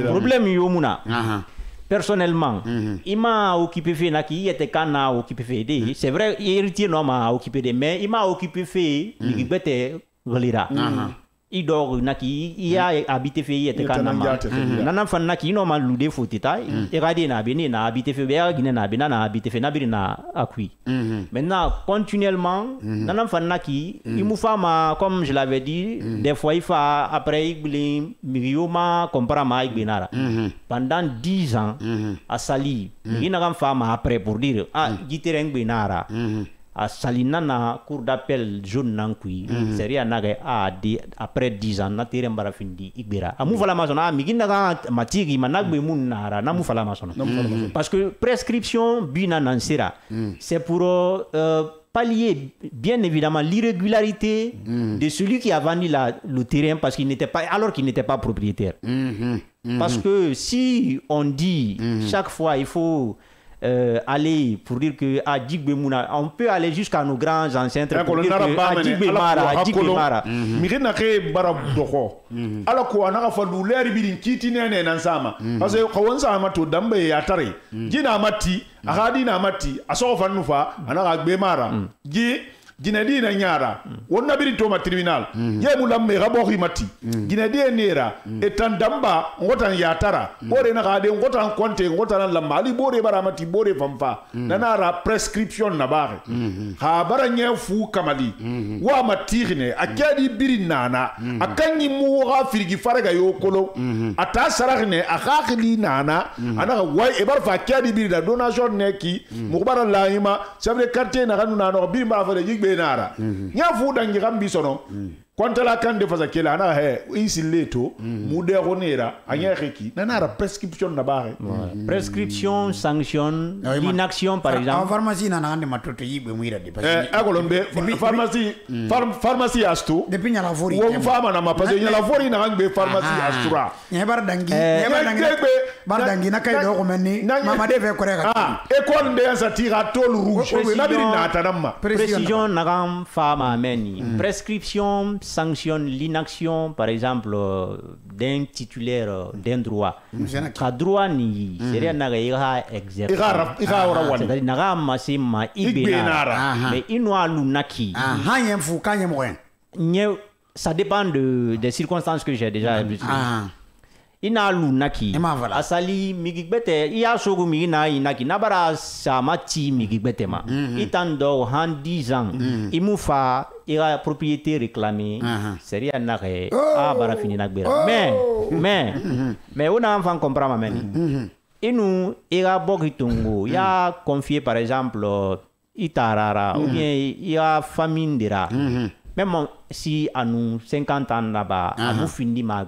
problème yo muna. Personnellement, il m'a occupé fait naki était kana occupé fait des. C'est vrai héritier non m'a occupé des mais il m'a occupé fait libété relira. Il dort naki il a habité fait était kana ma. Nana fan naki no ma lude fotita et radé na bene na habité fait bien guiné na bena na habité fait na birina akui. Maintenant continuellement nana fan naki il mou fama comme je l'avais dit des fois il fa après il mirioma comprama ibenara. Pendant 10 ans à Sali il n'a fama après pour dire ah gitereng benara. À Salinana cour d'appel jaune nankui seria naga a après 10 ans na terem barafindi ibera amu fala masona migina ga matigi managbe munara na mu fala masona parce que prescription bina nansera c'est pour pallier bien évidemment l'irrégularité de celui qui a vendu le terrain parce qu'il n'était pas alors qu'il n'était pas propriétaire. Parce que si on dit chaque fois il faut aller pour dire que à Djigbemouna, on peut aller jusqu'à nos grands ancêtres pour dire que à Djigbemouna, mirina ke barabdoko ala ko anaka fandu leri bidin kiti nene nansama parce que kawonsa amato dambe ya tare jina mati akadi na mati aso fannu fa anaka gbemara ji Ginedi na nyara wonna biri to ma tribunal ye mulamme rabori mati ginedi nera etandamba ngotan yatara bore na gade ngotan konte ngotan la mali bore baramati bore famfa nanara prescription na bare ha baranya fu kamali wa matirne akadi biri nana akanyi mu ga firgi faraga yokolo ata sararne akakli nana ana way e bar fa akadi biri da donation neki mu bara laima sabre quartier na kanu nano biri ma fa de nara nya fu dangi gambi sono kwanta la kan de faza kela na he isi leto mude ronera anya reki na nara prescription na bare prescription sanction inaction par exemple en pharmacie na ande matoto yibe muira de agolombe pharmacie astu depuis nya la vori wo fama na mapaze nya la vori na ngbe pharmacie astura nya bar dangi bar dangi na kay do ko menni mama de fe koreka école de satira tol rouge na biri na tanamma précision na gam fama meni prescription sanctionne l'inaction par exemple d'un titulaire d'un droit ka droit ni seria na ga exercer c'est-à-dire na ga masima ibena mais inwa lunaki hanyem fu kanyem wen ça dépend des circonstances que j'ai déjà ina lunaki asali migigbete iya sogu migina inaki nabara samati migigbete ma itando han 10 ans imufa ira propriété réclamée seria nare bara fini nagbera mais on a enfant comprendre meni inu ira bogitungu ya confier par exemple itarara ou bien ya famine dira même si à nous 50 ans là-bas, à nous finir ma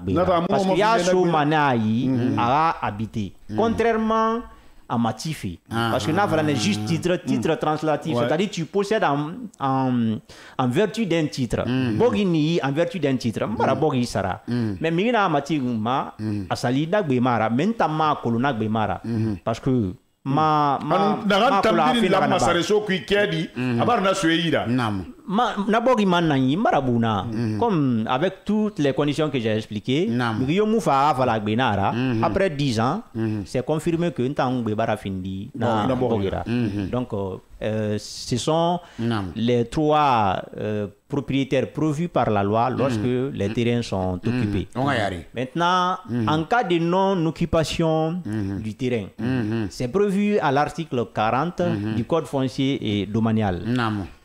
parce qu'il y a ce manaï à habiter. Contrairement à Matifi. Parce que là, voilà juste titre translatif. C'est-à-dire tu possèdes en vertu d'un titre. Bogini en vertu d'un titre. Mara bogi sara. Mais Mirina Matifi ma asali nagbe-mara. Mentama kolona gbe-mara. Parce que ma tambiri la masareso qui kedi abar na sueira na bogi manani marabuna comme avec toutes les conditions que j'ai expliquées Rio Moufa vala gbenara après 10 ans c'est confirmé que ntang be barafindi na bogira donc ce sont les 3 propriétaires prévus par la loi lorsque les terrains sont occupés. Maintenant, en cas de non-occupation du terrain, c'est prévu à l'article 40 du Code foncier et domanial.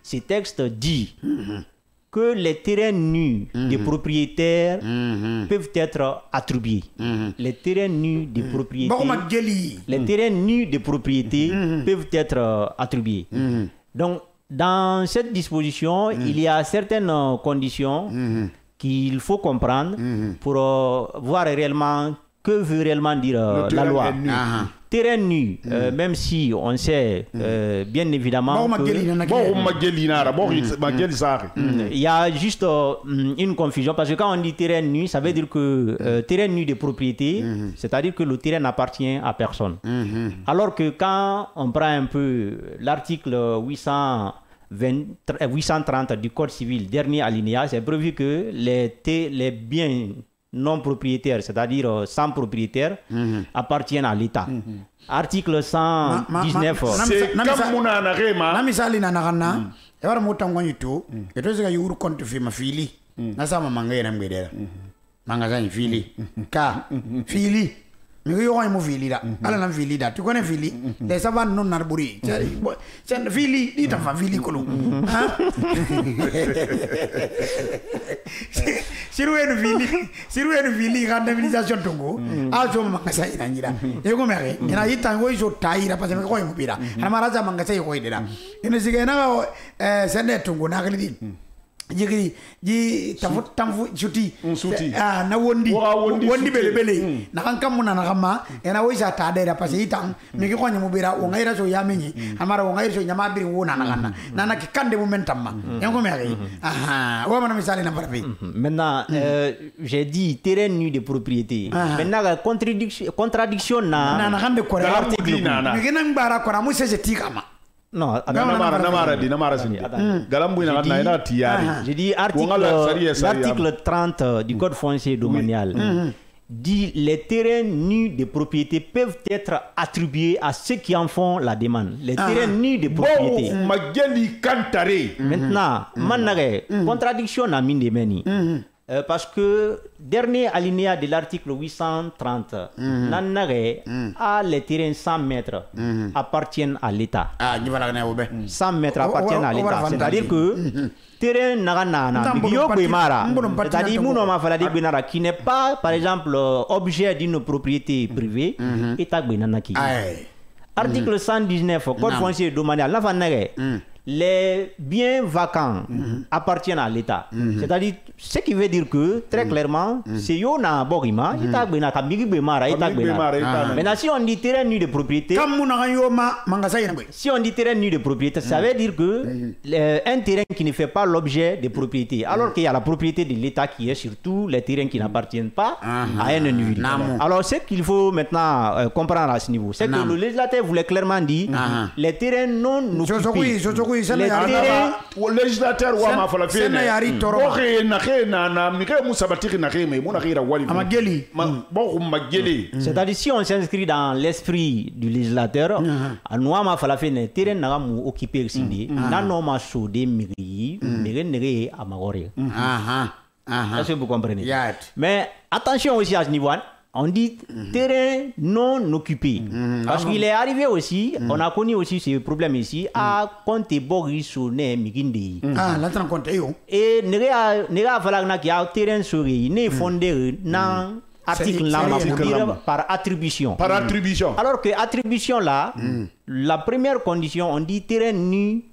Ce texte dit que les terrains nus des propriétaires peuvent être attribués. Les terrains nus des propriétés, les terrains nus des propriétés peuvent être attribués. Donc, Dans cette disposition, il y a certaines conditions qu'il faut comprendre pour voir réellement que veut réellement dire la loi. Terrain nu, même si on sait bien évidemment il y a juste une confusion, parce que quand on dit terrain nu, ça veut dire que terrain nu de propriété, c'est-à-dire que le terrain n'appartient à personne. Alors que quand on prend un peu l'article 830 du Code civil, dernier alinéa, c'est prévu que les biens non propriétaires, c'est-à-dire sans propriétaire, appartiennent à l'État. Article 119. C'est comme mon anarema. Namisali na nagana. Ewa mutango yitu. Etoze ga yuru kontu fi mafili. Nasama mangaye na mgedera. Mangazani fili. Ka fili. Migo yo mo fili da. Ala na fili da. Tu connais fili? Les savants non narburi. C'est fili, dit ta fili kolo. Siruenu fili randabilisation tongo. Ajo mangasai na nyira. Ego mere. Ina yitango izo taira parce que ko yimubira. Ana maraza mangasai ko idira. Ina sigena sende tongo na kali. Jigiri ji tafu chuti na wondi bele na kan kamuna na kama ena wisa tadera pasi itang miki ko nyumubira ungaira so yamenyi amara ungaira so nyamabiri wona na kana na kikande momentum ma yango meri wa mana misali na parapi. Maintenant j'ai dit terrain nu de propriété. Maintenant la contradiction na kande ko article miki na mbara ko na musese tikama. Non, j'ai dit l'article 30 du Code foncier domanial dit les terrains nus de propriété peuvent être attribués à ceux qui en font la demande. Les terrains nus de propriété. Maintenant, contradiction à mine de meni. Parce que dernier alinéa de l'article 830 les terrains 100 mètres appartiennent à l'État. 100 mètres appartiennent à l'État. C'est-à-dire que terrain c'est-à-dire qui n'est pas par exemple objet d'une propriété privée, article 119 Code foncier domanial, les biens vacants appartiennent à l'État. C'est-à-dire, ce qui veut dire que, très clairement, c'est Yona Borima, maintenant, si on dit terrain nu de propriété, si on dit terrain nu de propriété, ça veut dire que un terrain qui ne fait pas l'objet de propriété, alors qu'il y a la propriété de l'État qui est surtout les terrains qui n'appartiennent pas à un individu. Alors, ce qu'il faut maintenant comprendre à ce niveau, c'est que le législateur voulait clairement dire les terrains non occupés. Le législateur wa ma fala fe c'est-à-dire si on s'inscrit dans l'esprit du législateur nous ma fala fe ne terrain na mu occuper sindi na no ma so de miri nere amagore est-ce que vous comprenez? Mais attention aussi à ce niveau. On dit terrain non occupé. Parce qu'il est arrivé aussi, on a connu aussi ce problème ici, à compter Borisone Migindi. Là, tu as compté. Et Nera Valagna qui a terrain sur ne fondé dans article par attribution. Par attribution. Alors que attribution là, la première condition, on dit terrain nu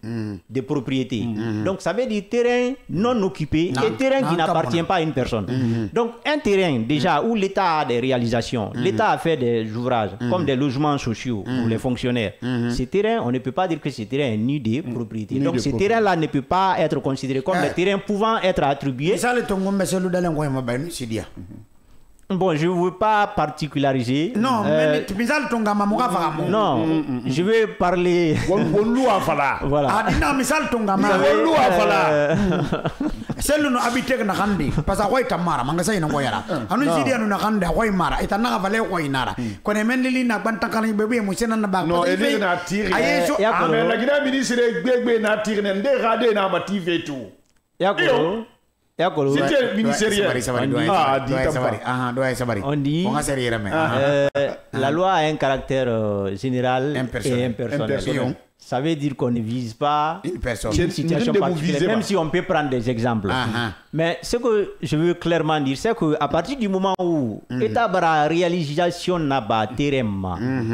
de propriété. Donc ça veut dire terrain non occupé et terrain qui n'appartient pas à une personne. Donc un terrain déjà où l'État a des réalisations, l'État a fait des ouvrages comme des logements sociaux pour les fonctionnaires. Ce terrain, on ne peut pas dire que ce terrain est nu de propriété. Donc ce terrain-là ne peut pas être considéré comme des terrains pouvant être attribués. Bon, je ne veux pas particulariser. Non, mais non, je vais parler. Voilà. Selu no abite na kandi pasa ko itamara manga sai na ko yara anu sidi anu na kanda ko imara itana ga vale ko inara ko ne menli na banta kan bebe mo sena na ba no ele na tire ame la gina ministre gbegbe na tire ne nde gade na ma TV tout yakolo c'était ministériel. On dit la loi a un caractère général et impersonnel. Ça veut dire qu'on ne vise pas une situation particulière, même si on peut prendre des exemples. Mais ce que je veux clairement dire, c'est qu'à partir du moment où l'État a la réalisation n'a pas terrain,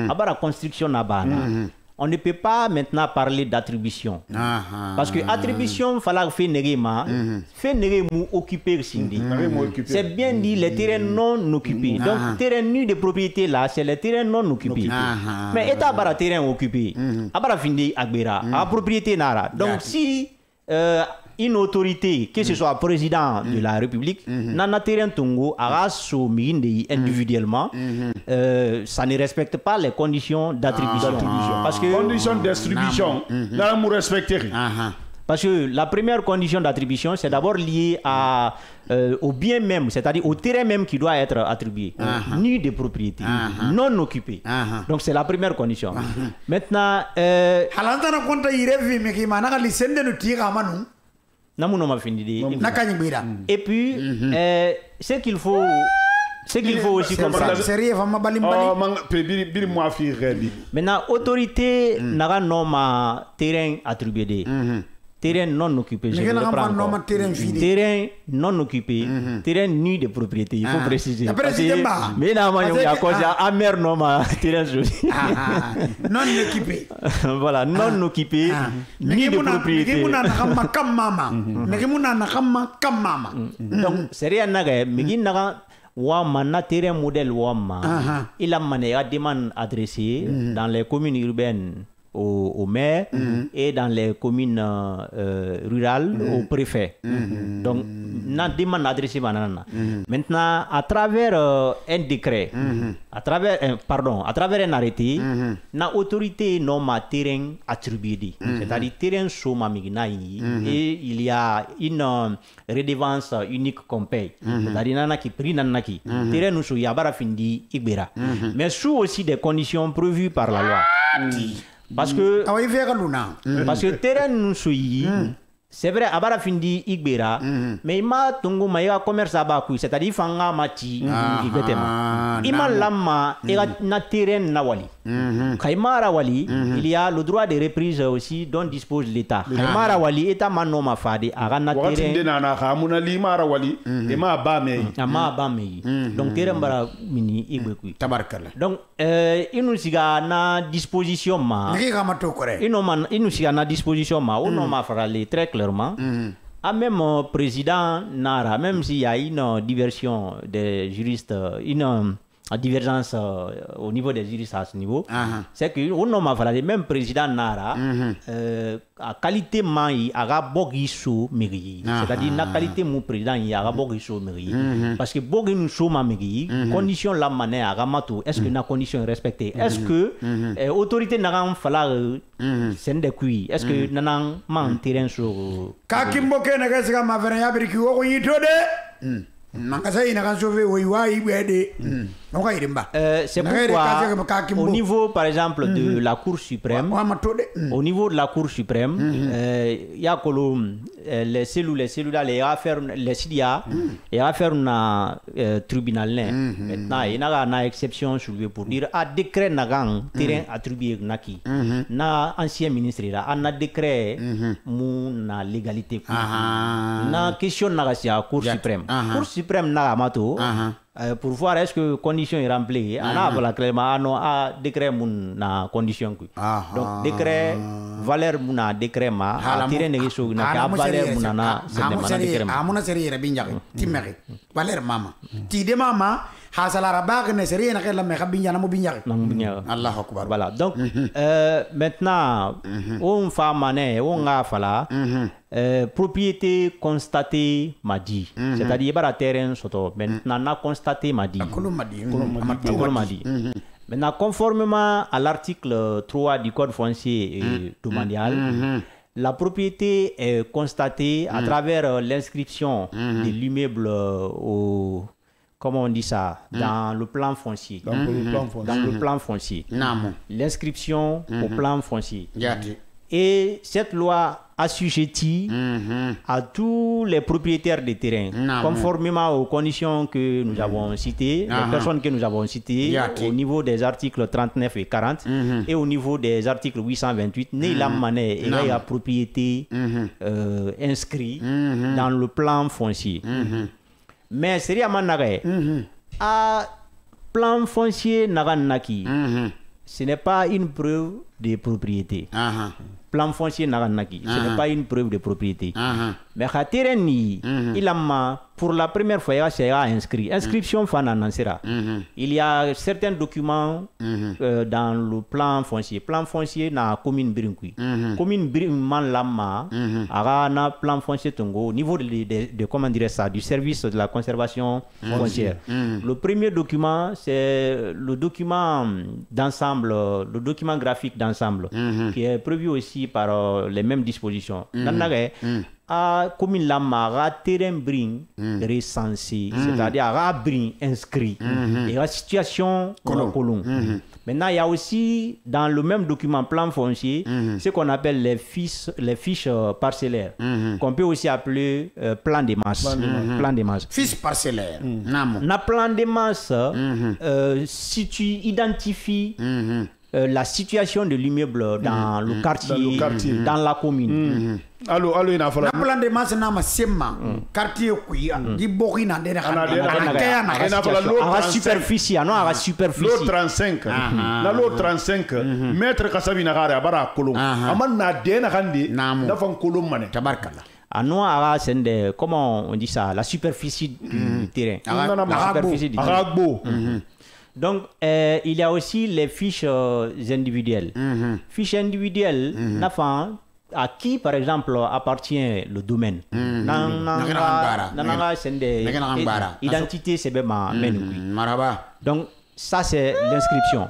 a la construction n'a pas, on ne peut pas maintenant parler d'attribution. Parce que attribution, fallait faire négema, faire négema occupé. C'est bien dit les terrains non occupés. Donc, terrain nu de propriété là, c'est les terrains non occupés. Mais état bara terrain occupé, abara findi agbera, a propriété nara. Donc, si une autorité, que ce soit président de la République, nana terrain tungo, araso mindi individuellement, ça ne respecte pas les conditions d'attribution. Parce que conditions d'attribution, là nous respecter. Parce que la première condition d'attribution, c'est d'abord lié au bien même, c'est-à-dire au terrain même qui doit être attribué, nu de propriété, non occupé. Donc c'est la première condition. Maintenant, et puis, ce qu'il faut aussi comprendre. Maintenant, autorité n'a pas terrain attribué. Terrain non occupé. Terrain non occupé. Terrain nu de propriété. Il faut préciser. Mais là, il y a amer non terrain non occupé. Voilà, non occupé. Ni de propriété. Donc, c'est rien naga. Mais Wama na terrain modèle Wama. Il a mané à demande adressée dans les communes urbaines au maire et dans les communes rurales au préfet. Donc, na demande adressée banana. Maintenant, à travers un décret, à travers un arrêté, na autorité norma terrain attribué. C'est-à-dire terrain soma mignaï et il y a une redevance unique qu'on paye. C'est-à-dire nana qui prie nana qui terrain nous yabara findi igbera. Mais sous aussi des conditions prévues par la loi. Parce que terrain nous suit, c'est vrai, abara findi igbera, mais ima tungu maya commerce abaku, c'est-à-dire fanga mati ibetema. Ima lama ega na terrain nawali. Kaimara wali, il y a le droit de reprise aussi dont dispose l'État. Kaimara wali état manoma fadi aga na terrain. Donc terrain bara mini igbeku. Donc inu siga na disposition ma. Inu siga na disposition ma, on ma farale très clairement. À même président Nara, même s'il y a une diversion des juristes, une divergence au niveau des juristes à ce niveau, c'est que on m'a fallu même président Nara à qualité mai aga bogiso meri, c'est-à-dire na qualité mon président il aga bogiso meri, parce que bogin soma meri, condition la mané aga mato, est-ce que na condition respectée, est-ce que autorité n'a fallu c'est des couilles, est-ce que nanan man terrain sur kakimbo ke na gasga ma vena ya biriki wo yitode c'est pourquoi au niveau par exemple de la Cour suprême, au niveau de la Cour suprême, il y a les cellules les affaires les CDA et affaire na tribunal maintenant il y a une exception soulevée pour dire à décret nagang terrain attribué naki na ancien ministre là un décret mu na légalité na question na la Cour suprême suprême na mato pour voir est-ce que condition est remplie ana voilà clairement a décret mun na condition ku donc décret valeur mun na décret ma tirer négociation na ka valeur mun na c'est décret amuna seri rabinja timere valeur mama ti de mama hasala rabag ne seri na kala me khabinja na mo binja Allahu akbar voilà donc maintenant on fa mané on nga fala propriété constatée m'a dit c'est-à-dire bara terrain soto maintenant na constaté m'a dit maintenant conformément à l'article 3 du code foncier domanial la propriété est constatée à travers l'inscription de l'immeuble au comment on dit ça dans le plan foncier dans le plan foncier l'inscription au plan foncier et cette loi assujettit à tous les propriétaires des terrains, conformément aux conditions que nous avons citées, les personnes que nous avons citées, au niveau des articles 39 et 40, et au niveau des articles 828, la monnaie et la propriété inscrite dans le plan foncier. Mais sérieux, à plan foncier, naki. ce n'est pas une preuve de propriété. Plan foncier naranaki, ce n'est pas une preuve de propriété. Mais Khatereni, il a pour la première fois, il a inscrit. Inscription Fananansera. Il y a certains documents dans le plan foncier. Plan foncier na commune Brinkui. Commune Brinkman Lama, na plan foncier Tongo, au niveau de comment dire ça, du service de la conservation foncière. Le premier document, c'est le document d'ensemble, le document graphique d'ensemble, qui est prévu aussi par les mêmes dispositions. A commune Lama, terrain brin recensé, c'est-à-dire à brin inscrit, et la situation colon. Maintenant, il y a aussi dans le même document plan foncier ce qu'on appelle les fiches parcellaires, qu'on peut aussi appeler plan de masse. Plan de masse. Fiches parcellaires. Na plan de masse identifie la situation de l'immeuble dans le quartier, dans la commune. Allo ina fala. Na plan de masse na ma semma quartier kuya di boki na de na superficie non à superficie. L'eau 35. Na l'eau 35 mètre kasabi na gara bara kolon. Aman na de na kandi na fan kolon mané. Tabarkalla. À nous, c'est comment on dit ça, la superficie du terrain. La superficie du terrain. Donc, il y a aussi les fiches individuelles. Fiches individuelles, à qui, par exemple, appartient le domaine. Identité, c'est bien. Donc, ça, c'est l'inscription.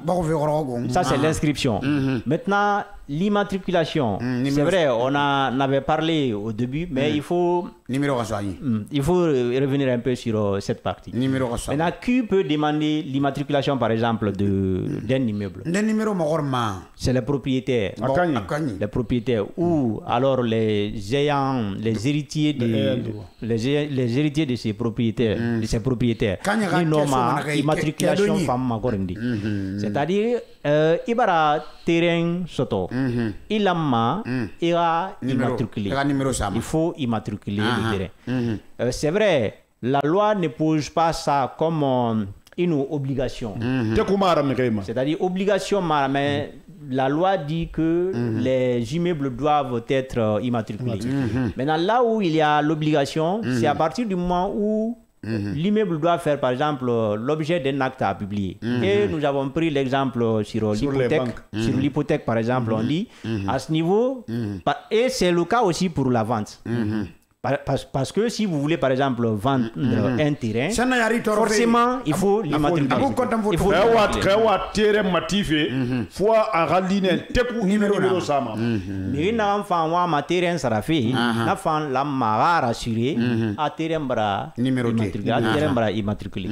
Ça, c'est l'inscription. Maintenant, l'immatriculation, c'est vrai, on en avait parlé au début, mais il faut revenir un peu sur cette partie. Maintenant, qui peut demander l'immatriculation, par exemple, d'un immeuble? C'est les propriétaires. Les propriétaires. Ou alors les héritiers de ces propriétaires. Immatriculation femme c'est-à-dire, Ibara terrain soto. Il ira immatriculer. Il faut immatriculer le terrain. C'est vrai, la loi ne pose pas ça comme une obligation. C'est-à-dire obligation, mais la loi dit que les immeubles doivent être immatriculés. Maintenant, là où il y a l'obligation, c'est à partir du moment où l'immeuble doit faire, par exemple, l'objet d'un acte à publier. Et nous avons pris l'exemple sur l'hypothèque. Sur l'hypothèque, par exemple, on dit à ce niveau, et c'est le cas aussi pour la vente. Parce que si vous voulez, par exemple, vendre un terrain, forcément, il faut l'immatriculer. Il faut terrain matifé, fois à raliner numéro sama. Mais na enfant ma terrain sera fait, na fan la mara rassuré à terrain bra immatriculé.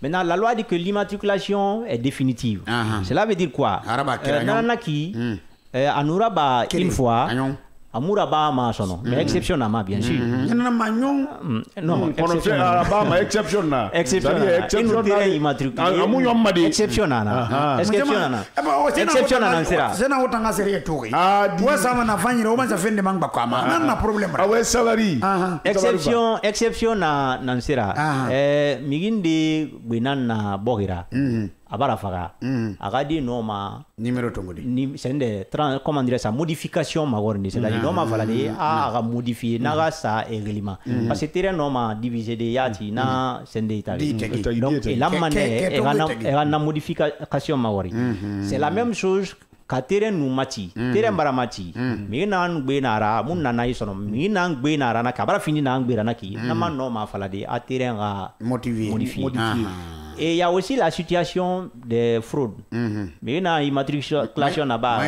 Maintenant, la loi dit que l'immatriculation est définitive. Cela veut dire quoi? Nanaki, Anouraba une fois. Amouraba ma sono, mais exception ma bien sûr. Non, exception na. Exception na immatriculé. Exception na. Exception na sera. Zena utanga serie touri. Toi ça na fanyira omanza fende mangba kwa ma. Na problème. Awe salary. Exception na sera. Migindi gwenana bogira. Abara faga agadi noma numéro tongodi sende comment dire ça modification magorni c'est-à-dire noma valade aga modifier naga sa élément parce que terrain noma divisé de yati na sende itali donc la mané na modification magori c'est la même chose ka terrain nous mati terrain baramati mi nan gbe nara mun na nayi sono mi nan gbe nara na kabara fini na gbe na ki na man noma falade a terrain ga modifier. Et il y a aussi la situation des fraudes. Mais il y a une immatriculation là-bas.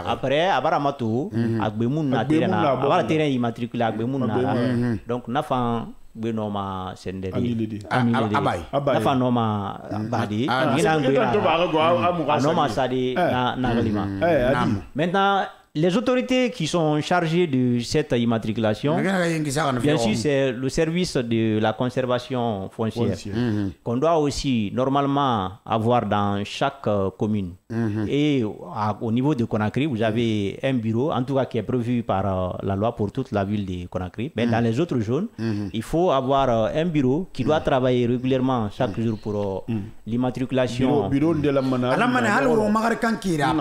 Après, Abaramato, Agbemoun na terrain immatriculé Agbemoun na. Donc, Nafan Benoma Sendedi. Nafan Noma Badi. Noma Sadi Nagalima. Maintenant, Les autorités qui sont chargées de cette immatriculation, bien sûr, c'est le service de la conservation foncière qu'on doit aussi normalement avoir dans chaque commune. Et au niveau de Conakry, vous avez un bureau, en tout cas qui est prévu par la loi pour toute la ville de Conakry. Mais dans les autres zones, il faut avoir un bureau qui doit travailler régulièrement chaque jour pour l'immatriculation. Bureau de la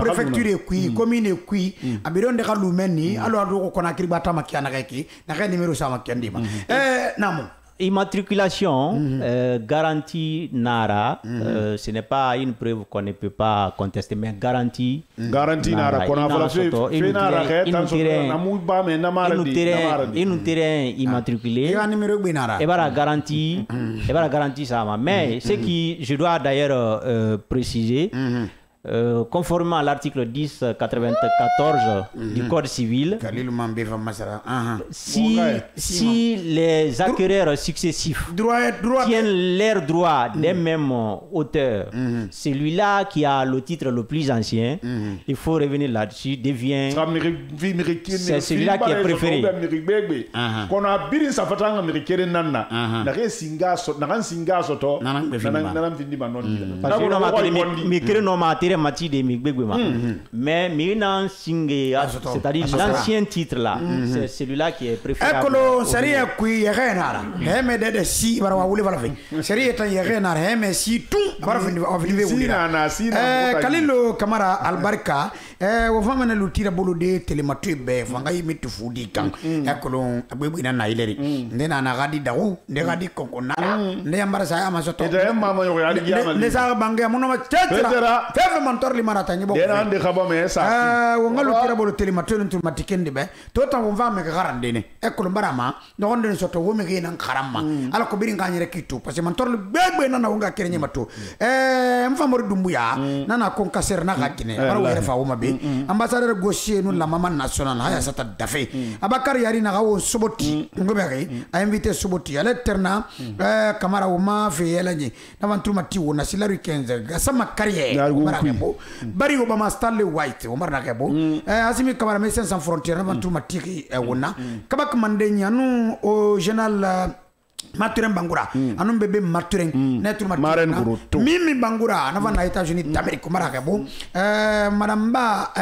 préfecture est qui, commune est qui, a bureau de Kaloumeni, alors Conakry Batama Kianareki, n'a numéro ça Makandima. Namo. Immatriculation, garantie NARA, ce n'est pas une preuve qu'on ne peut pas contester, mais garantie. Garantie NARA, qu'on a fait un terrain immatriculé. Et voilà, garantie ça. Mais ce qui, je dois d'ailleurs préciser, conformément à l'article 1094 du Code civil, si les acquéreurs successifs tiennent leurs droits des mêmes auteurs, celui-là qui a le titre le plus ancien, il faut revenir là-dessus, devient... C'est celui-là qui est préféré. Mais c'est-à-dire l'ancien titre là, c'est celui-là qui est préférable. Écolo, c'est qui est renard. Heme de si barwa wuli bala fe. Seri eta ye renard heme si tout bara venive wuli. Kalilo Kamara Albarka wo famana lutira bolo de telematibe fanga yimitu fudi kan. Écolo abebu na ileri. Ndena na gadi dawu, de gadi kokona. Ne yambara sa amasoto. Ne sa bange monoma tetra. Mantor li marata nyi boko ande khaba me sa wongalu tira bolo telematolo ntu matikende be to ta won va me garande ne ekolo barama no wonde soto wo me gina kharama ala ko biri nganyere kitu parce que mantor le bebe nana wonga kere nyamato mfa mori dumbuya nana kon kaser na gakine bara were fa wo mabe ambassadeur gaucher nous la maman nationale haya sata dafe abakar yari na gawo soboti ngobere a invité soboti à l'eterna Kamara woma fe yelanye na vantu mati wona silari kenza gasama carrière bari Obama Stanley White Omar Nakebo Asimi Kamara Médecins Sans Frontières avant tout matiki wona kabak mandenya nu au général Maturin Bangura anum bébé Maturin netu Maturin Mimi Bangura nava na États-Unis d'Amérique Marakebo madame ba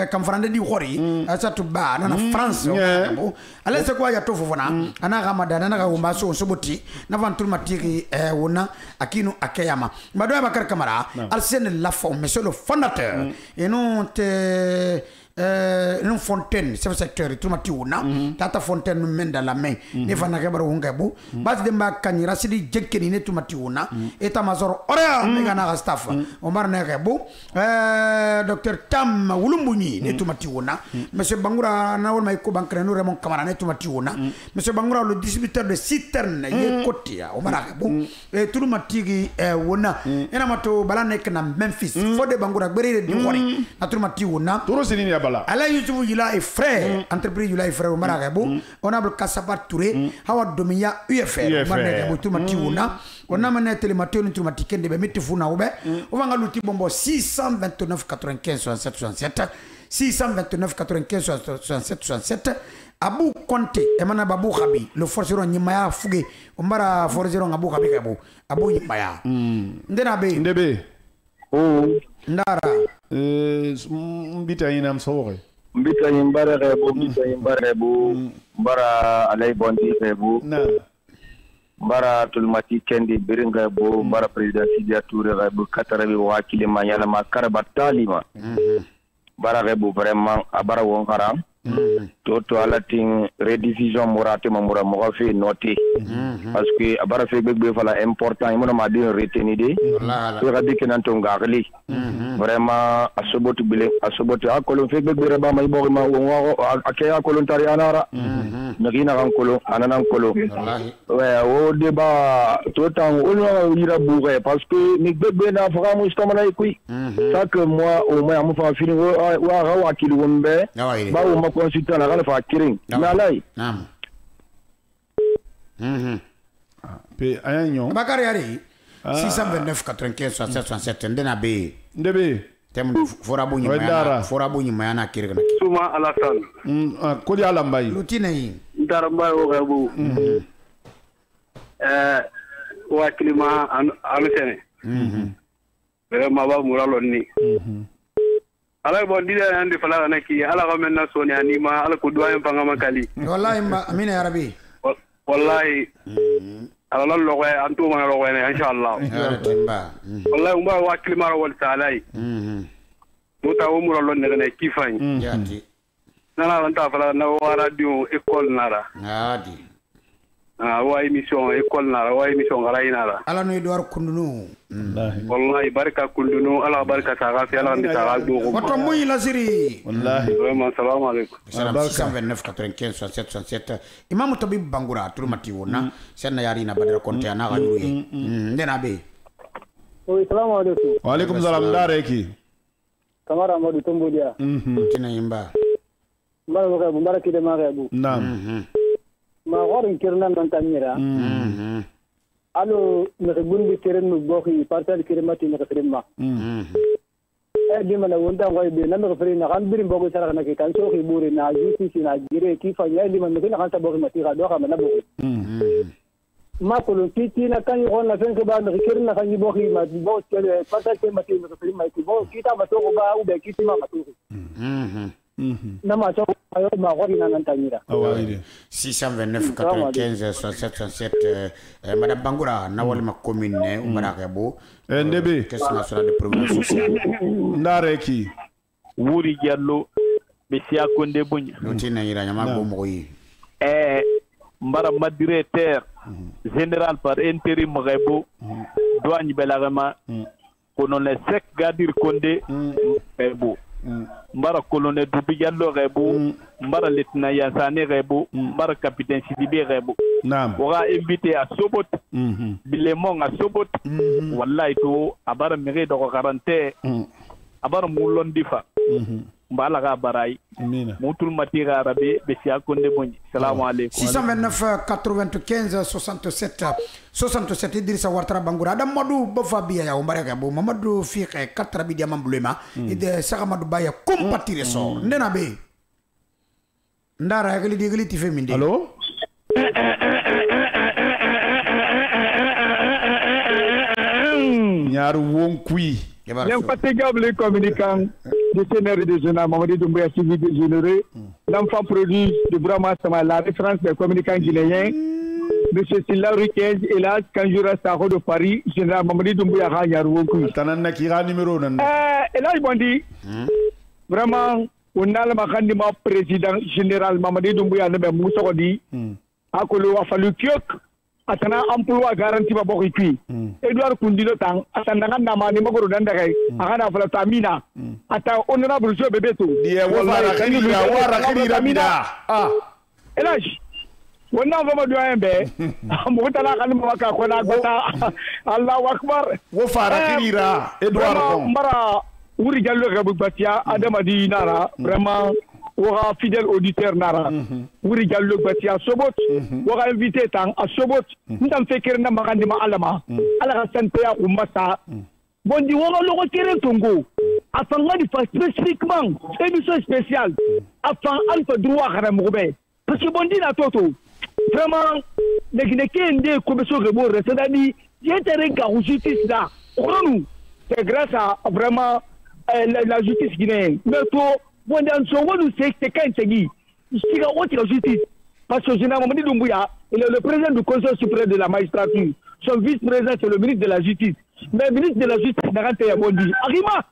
kamfrande di khori asatu ba na France ala se kwa ya tofu fona ana ramadana na ga so soboti na vantul matiki wona akinu akeyama Madoya Bakar Kamara Alsen Lafon monsieur le fondateur et non te une fontaine c'est le secteur tout mati wona tata fontaine menda la main ne fana ke baro ngabo bas de ma kanira sidi jekkeni ne tout mati wona eta mazor ora mega na staff Omar ne gabo docteur Tam Wulumbuni ne tout mati wona monsieur Bangura na wol may ko bankre no Raymond Kamara ne tout mati wona monsieur Bangura le distributeur de citerne ye kotia Omar gabo et tout mati wona ena mato bala nek na Memphis fode Bangura gbere di wori na tout mati wona toro sinini Ala Youssouf Yula est frère, entreprise Yula est frère au Maragabo, on a le Kassaba Touré, Hawa Domia UFR, on a mené télématé, on a traumatique de Bemetifuna Obe, on va l'outil bombo 629 95 67 67, 629 95 67 67, Abou Conte, Emana Babou Khabi, le forceron Nimaya Fougue, Omara forceron Abou Khabi Kabo, Abou Nimaya. Ndebe. Oh. Ndara. Mbita ina msore. Mbita yimbare rebo, bara alay bondi rebo. Bara tulmati kendi biringa rebo, bara president Sidia Touré rebo, katarabi wakili manyana makara batalima. Bara rebo vraiment abara wonkara. Toto alating rediffusion morate mamura mo fait noter parce que abara fait bebe fala important il m'a dit retenir de so rabi kenan to ngarli vraiment asoboti bile asoboti akolo fait bebe reba may bo ma wo akaya kolon tari anara nakina kan kolo ananan kolo ouais au débat tout temps on ira bourrer parce que ni bebe na fera mo stomana ikui ça que moi au moins mo fa fini wa rawa kili wombe ba o consultant la fa kiring malay nam pe ayanyo Bakari Yari 629 95 67 67 ndena be ndebe Temu fora bunyi mayana kirgana. Suma Alasan. Kodi alambai. Lutine yi. Daramba o gabu. Wakilima alusene. Ma ba muralo ni. Ala bon dida andi fala naki ala ko menna soni anima ala ko doyen fanga makali. Wallahi amina ya rabbi. Wallahi. Ala lo ko antu ma lo ko ne inshallah. Wallahi umba wakilima ro wal ta'ala. Muta wo muralo ne kifani. Yati. Nana lanta fala na wa radio école nara. Adi. Wa émission école nara wa émission garay nara. Ala no edwar kundunu. Wallahi barka kundunu ala barka saga fi ala ndi saga do. Wato muy lasiri. Wallahi. Vraiment assalamu alaykum. 629 95 67 67. Imam Tabib Bangura turmati wona senna yari na badara konte ana ga yuye. Ndena be. Assalamu alaykum. Wa alaykum salam dareki. Kamara Amadou Tombodia. Tina yimba. Mbara ko mbara kide ma rebu. Naam. Ma xorin kirna nan tamira. Allo ne bundi kiren mu bokhi partal kirmati ne kirma. Di mana wonda ngoy be nan ko feri na kan birim bogo sara na ke kan so ki buri na justice na gire ki fa ya di man ne kan ta bogo mati ga do ka na bogo. Ma ko lo titi na kan yo na fen ko ba ne kirna kan ni bokhi ma bo kele partal kirmati ne kirma ki bo kita ma to ko ba u be kiti ma to. Nama so ayo ma gori nan tamira. 629 95 67 Madame Bangura na wali ma commune umara kabo. Ndebe. Caisse nationale de promotion sociale. Ndareki. Wuri Diallo be sia konde bunya. Lutina ira nyama go moyi. Mbara directeur général par intérim Rebo douane Belagama colonel Sek Gadir Konde Rebo. Mbara colonel Dubi Diallo Rebo, mbara lieutenant Yassane Rebo, mbara capitaine Sidibé Rebo. Naam. Ora invité à Sobot, Bilemon à Sobot, wallahi to abara méré de garantie, abara moulon difa. Mbala ga barai. Moutul matira arabe besia konde boni. Salam alaikum. 629 95 67 67 Idrissa Ouattara Bangura Adam Madou Bofabia ya umbare ka bo Mamadou Fiqe 4 bi diamant blema ide Sakamadou Baya compatire so ndena be ndara gali digli ti feminde. Allô? Nyaaru wonkui. L'infatigable communicant du Sénat régional Mamadi Doumbouya Civique dégénéré, l'enfant produit de Brahma Sama, la référence des communicants guinéens, M. Silla Ruquez et là, Kanjura Saro de Paris, général Mamadi Doumbouya Yaroukou. Tanana Kira numéro 9. Et là, ils m'ont dit, vraiment, on a le magandiment président général Mamadi Doumbouya Nebe Moussodi, à Kolo a fallu que atana emploi garanti ba bokki puis Edouard Koundilo tang atanda ngana mani magoro dandagay akana fala tamina ata honorable jo bebeto die wala khirira mida elaj wonna vama do ambe mo tala kan mo ka ko na gota Allahu akbar wo fara khirira Edouard mara wuri jallo ga batia adama di nara vraiment wara fidèle auditeur nara wuri jallo batia sobot wara invité tang a sobot ndam fekere na magandi ma alama ala sante ya ummata bondi wara logo tere tongo afanga di spécifiquement émission spéciale afin alfa droit kana mobe parce que bondi na toto vraiment les Guinéens commission rebo c'est-à-dire j'étais ga justice là c'est grâce à vraiment la justice guinéenne mais pour bon dans ce où nous c'est quand c'est dit si la haute justice parce que généralement Mamadi Doumbouya il est le président du conseil suprême de la magistrature son vice-président c'est le ministre de la justice mais le ministre de la justice n'a pas été bondi arrima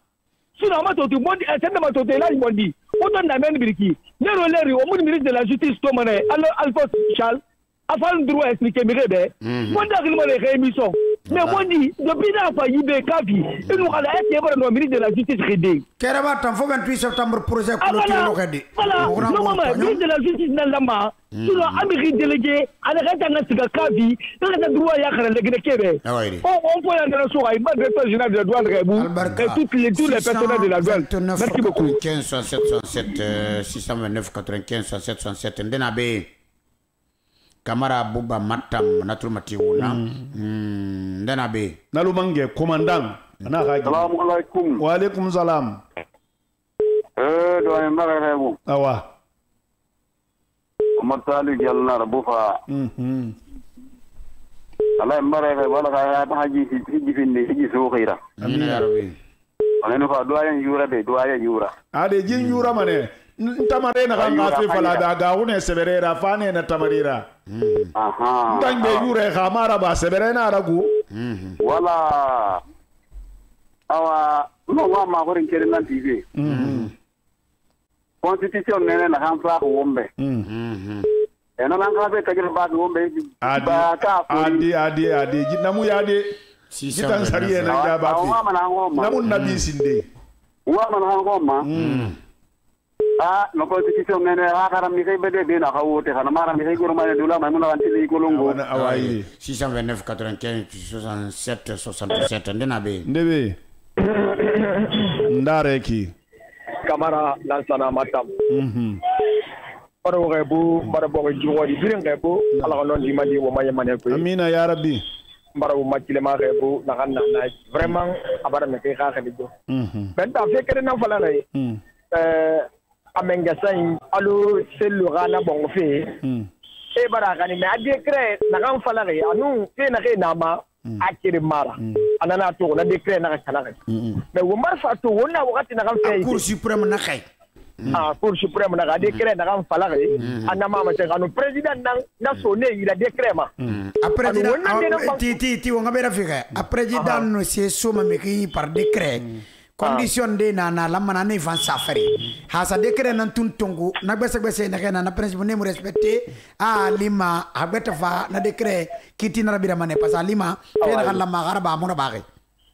si normalement tout bondi c'est dans tout là bondi autant d'amène biriki le relais au ministre de la justice Tomane Alphonse Charles afin de droit expliquer mirebe bondi arrima les rémissions mais bondi depuis la failli be kafi et nous ala été le ministre de la justice rédé Keraba tan fo 28 septembre projet clôture lo kadi voilà non mais ministre de la justice dans lama sinon amérique délégué ala reta na siga kafi dans le droit ya khara le kebe on peut y aller sur le directeur général de la douane et tous les personnels de la douane merci beaucoup 15 67 629 95 67 67 ndenabe Kamara Bouba Matam Naturmati Wuna Ndanabe Nalumange commandant Assalamu alaikum. Wa alaikum salam. Doyen Mararebu. Awa. Amatali Jalna Rabufa. Allah Marare wala ka haji finde hiji so khaira. Amin ya rabbi. Alenu fa doyen yura de doyen yura. Ade jin yura mane. Ntamare na kan afi fala da ga une seberera fane na tamarira. Aha. Ndangbe yura khamara ba seberena ragu. Wala awa no wa ma ko rinkere nan TV. Constitution nene na kan fa ko wombe. Ena nan ka be kajira ba ko wombe ba ka adi namu ya de sitan sariye na ga ba fi. Namu nabi sinde. Wa man ha ko ma. No constitution nene ha karam mi kay bede be na ka wote kana mara mi kay goro ma dula ma mun wan tili ko longo. Awayi 629 95 67 67 ndena be. Ndebe. Ndareki. Kamara lansana matam. Paro rebu bara bo jiwo di birin rebu ala non di mali wo maye mané ko. Amina ya rabbi. Bara wo makile ma rebu na kan na vraiment abara me kay xa xali do. Ben ta fekere na fala lay. Amenga sain alu selu gana bongo fe. E bara kan me adekre na kan fala lay anu fe na ke nama akiri mara. Anana to na dekre na kala. Mais wo marfa to wona wakati na kan fe. Cour suprême na kay. Cour suprême na décret na kan fala lay. Anama ma te kanu président na sonné il a décret ma. Après ti on ngabera fika. Après président no c'est soma me ki par décret. Condition de na lamana ne van safari. Ha sa décret nan tun tongu na gbese na kana na principe ne mu respecter lima abeta fa na décret kiti na rabira mane pas lima fe na kan ma garaba mo na bagay.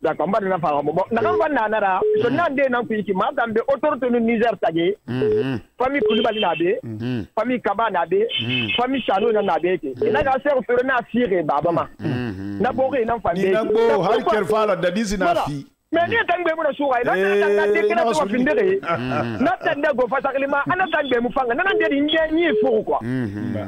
D'accord, mba na fa mo na kan van na ra so na de na ku ki ma dambe autorité no Niger tagé famille Koulibaly na be famille Kaba na be famille Chano na be ke na ga ser fere na sire baba ma na bo ke na famille na bo har ker fala da disi na fi. Mais ni tangbe mo na suwa na de kena to findere na tande go fatakilima ana tangbe mu fanga na de ni fo quoi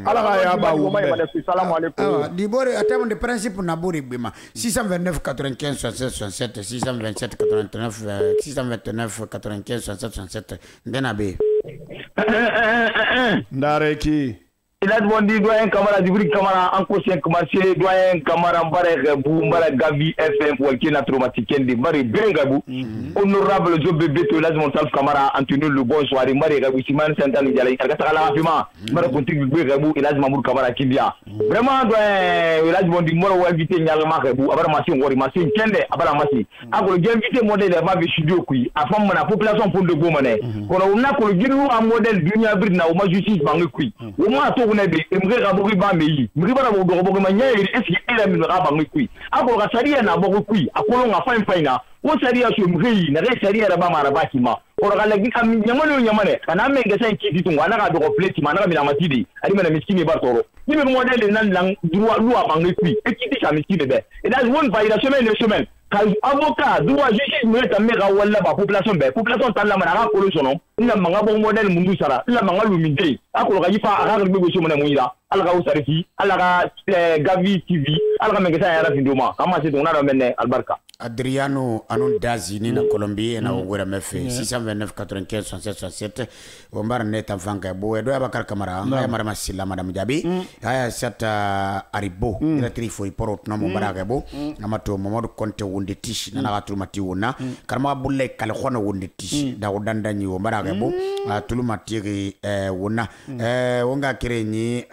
ala ga ya ba wo assalamu alaikum di bore atam de principe na bori bima 629 95 67 627 89 629 95 67 ndena be ndareki Il a demandé doyen Kamara Dibri Kamara en conscient marché doyen Kamara Mbare Bou Mbara Gavi FM pour qui n'a traumatique de Mbare Bengabou honorable Job Beto Lazimon Salf Kamara Antonio Le Bonsoir Mbare Gabou Siman Santani Dialay Kata la Fima Mbare Contribu Bengabou et Lazim Mamour Kamara Kindia vraiment doyen Lazimon di Moro invité Nyalama Gabou abara machine wori machine kende abara machine ako le invité modèle ma be studio kui afam na population pour de gomane kono na ko le giru a modèle dunia brid na o ma justice bangi kui o ma to na be mre rabori ba meyi mre ba bo go ma nya est ce que ele mi ra bangi kui ako ga saria na bo kui akolo nga faina o saria so mre na re saria ra ba mara ba kima o ga le gi kam nyamane kana me ga sen kiti tunga na ga do plate mana ga mi na matidi ali me na miskini ba toro ni me modèle nan lang droit loi bangi kui e kiti ka miskini be et that's one violation une semaine quand avocat droit justice me ta me ga wala ba population talla mana ga kolo sono ina manga bo modèle mundu sara ina manga luminde akolo ga yifa aga ga go so mona muira ala ga usariki ala ga Gavi TV ala ga me ga ya rafindoma kama se dona do menne albarka Adriano anon dazi ni na Colombie na wogora mefe 629 95 67 wombara neta mfanga bo edo Abakar Kamara ya mara masila madam Jabi haya sata aribo ila trifo iporot na wombara gabo amato Mamadou Konte wonde tishi na na tulumati wona karma bulle kala khona wonde tishi da wodanda ni wombara gabo tulumati wona wonga kirenyi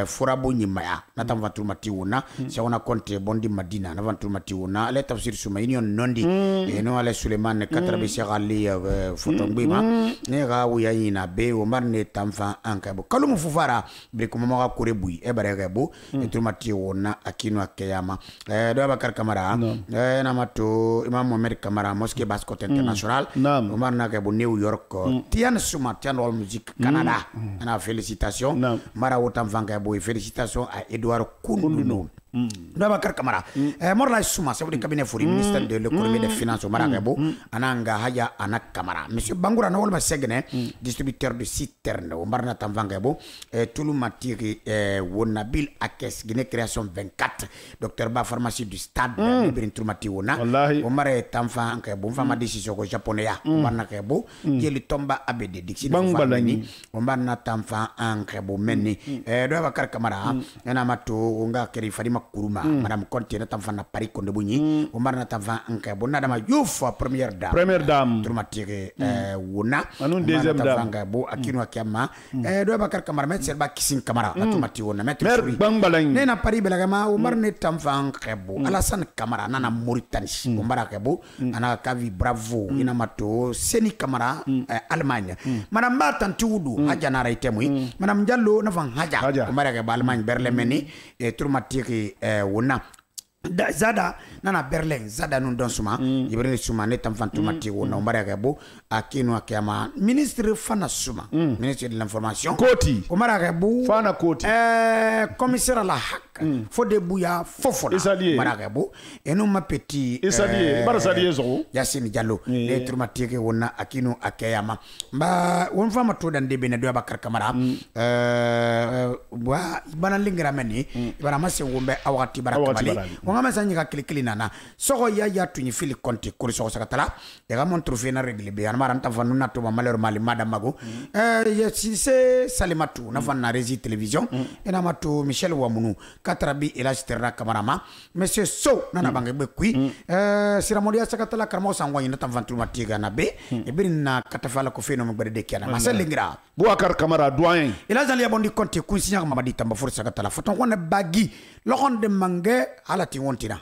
furabu nyimaya na tamva tulumati wona shawana Konte bondi Madina na tulumati wona le tafsir Soumaïni nondi et non ale Suleiman katrabe Cheikh Fotongbi ma ne ga wuya ina be o marne tamfa ankabo kalumu fufara bre ko mama ko rebui e bare gabo e turmati wona akino akeyama do Abakar Kamara na mato Imam Mohamed Kamara Mosquée Basse-Côte International o marna gabo New York Tian Souma Tian All Music Canada na félicitations mara wotam vanga bo félicitations à Edouard Koundounou Bakar Kamara morla suma c'est le cabinet furi ministère de l'économie des finances au Maragabo ananga haya anak Kamara monsieur Bangoura na wolma segne distributeur de citerne au Marna Tamvangabo Toulou Matiri Wonabil Akes Guinée création 24 docteur ba pharmacie du stade Ibrin Toumati wona o mare tamfa anke bon fama décision ko japonais ya Marna Kebo qui tomba abede dixi Bangbalani o Marna tamfa anke bo menni do Bakar Kamara ena mato nga keri farima kuruma madame Conte na tamfa na Paris konde bunyi o Marna tamfa anke bo nadama yofa première dame Toumati wona anun deuxième dame bo akino akama do Bakar Kamara met serba kisin Kamara na Toumati wona met Bangbalani ne na Paris belagama o Marne tamfa anke bo Alassane Kamara nana Mauritanie o Maraka bo ana kavi bravo ina mato Seni Kamara Allemagne madame Batanti wudu haja na raitemui madame Diallo na van haja o Maraka ba Allemagne Berlemeni e Toumati wona Zada nana Berlin Zada nun don suma ibrene suma ne tam fantumati wona Maraka bo akino akama ministre fana suma ministre de l'information Koti o Maraka bo fana Koti commissaire à la hack faut de bouya fofona Maraka bo et non ma petit Barasalier zo Yassine Diallo ne Toumati wona akino akayama ba won fama to dan debe ne do Bakar Kamara wa bana lingra meni bana mase wombe awati barakabali ngama sanyi ka klikli nana soko ya tunyi fili konti kuri soko sakatala ya ga mon trophée na regle be an maranta fanu na to malheur mali madame mago ya c'est Salimatu na fan na régie télévision ena mato Michel Wamunu katrabi elasterna kamarama monsieur So nana bange be kui siramodia sakatala karmo sangwa ina tam vantu matiga na be e birina katafala ko feno mo berde kiana maselingra Bouakar Kamara doyen ila jali abondi konti kunsinya mamadi tamba for sakatala foton ko na bagi lokon de mange alati wontina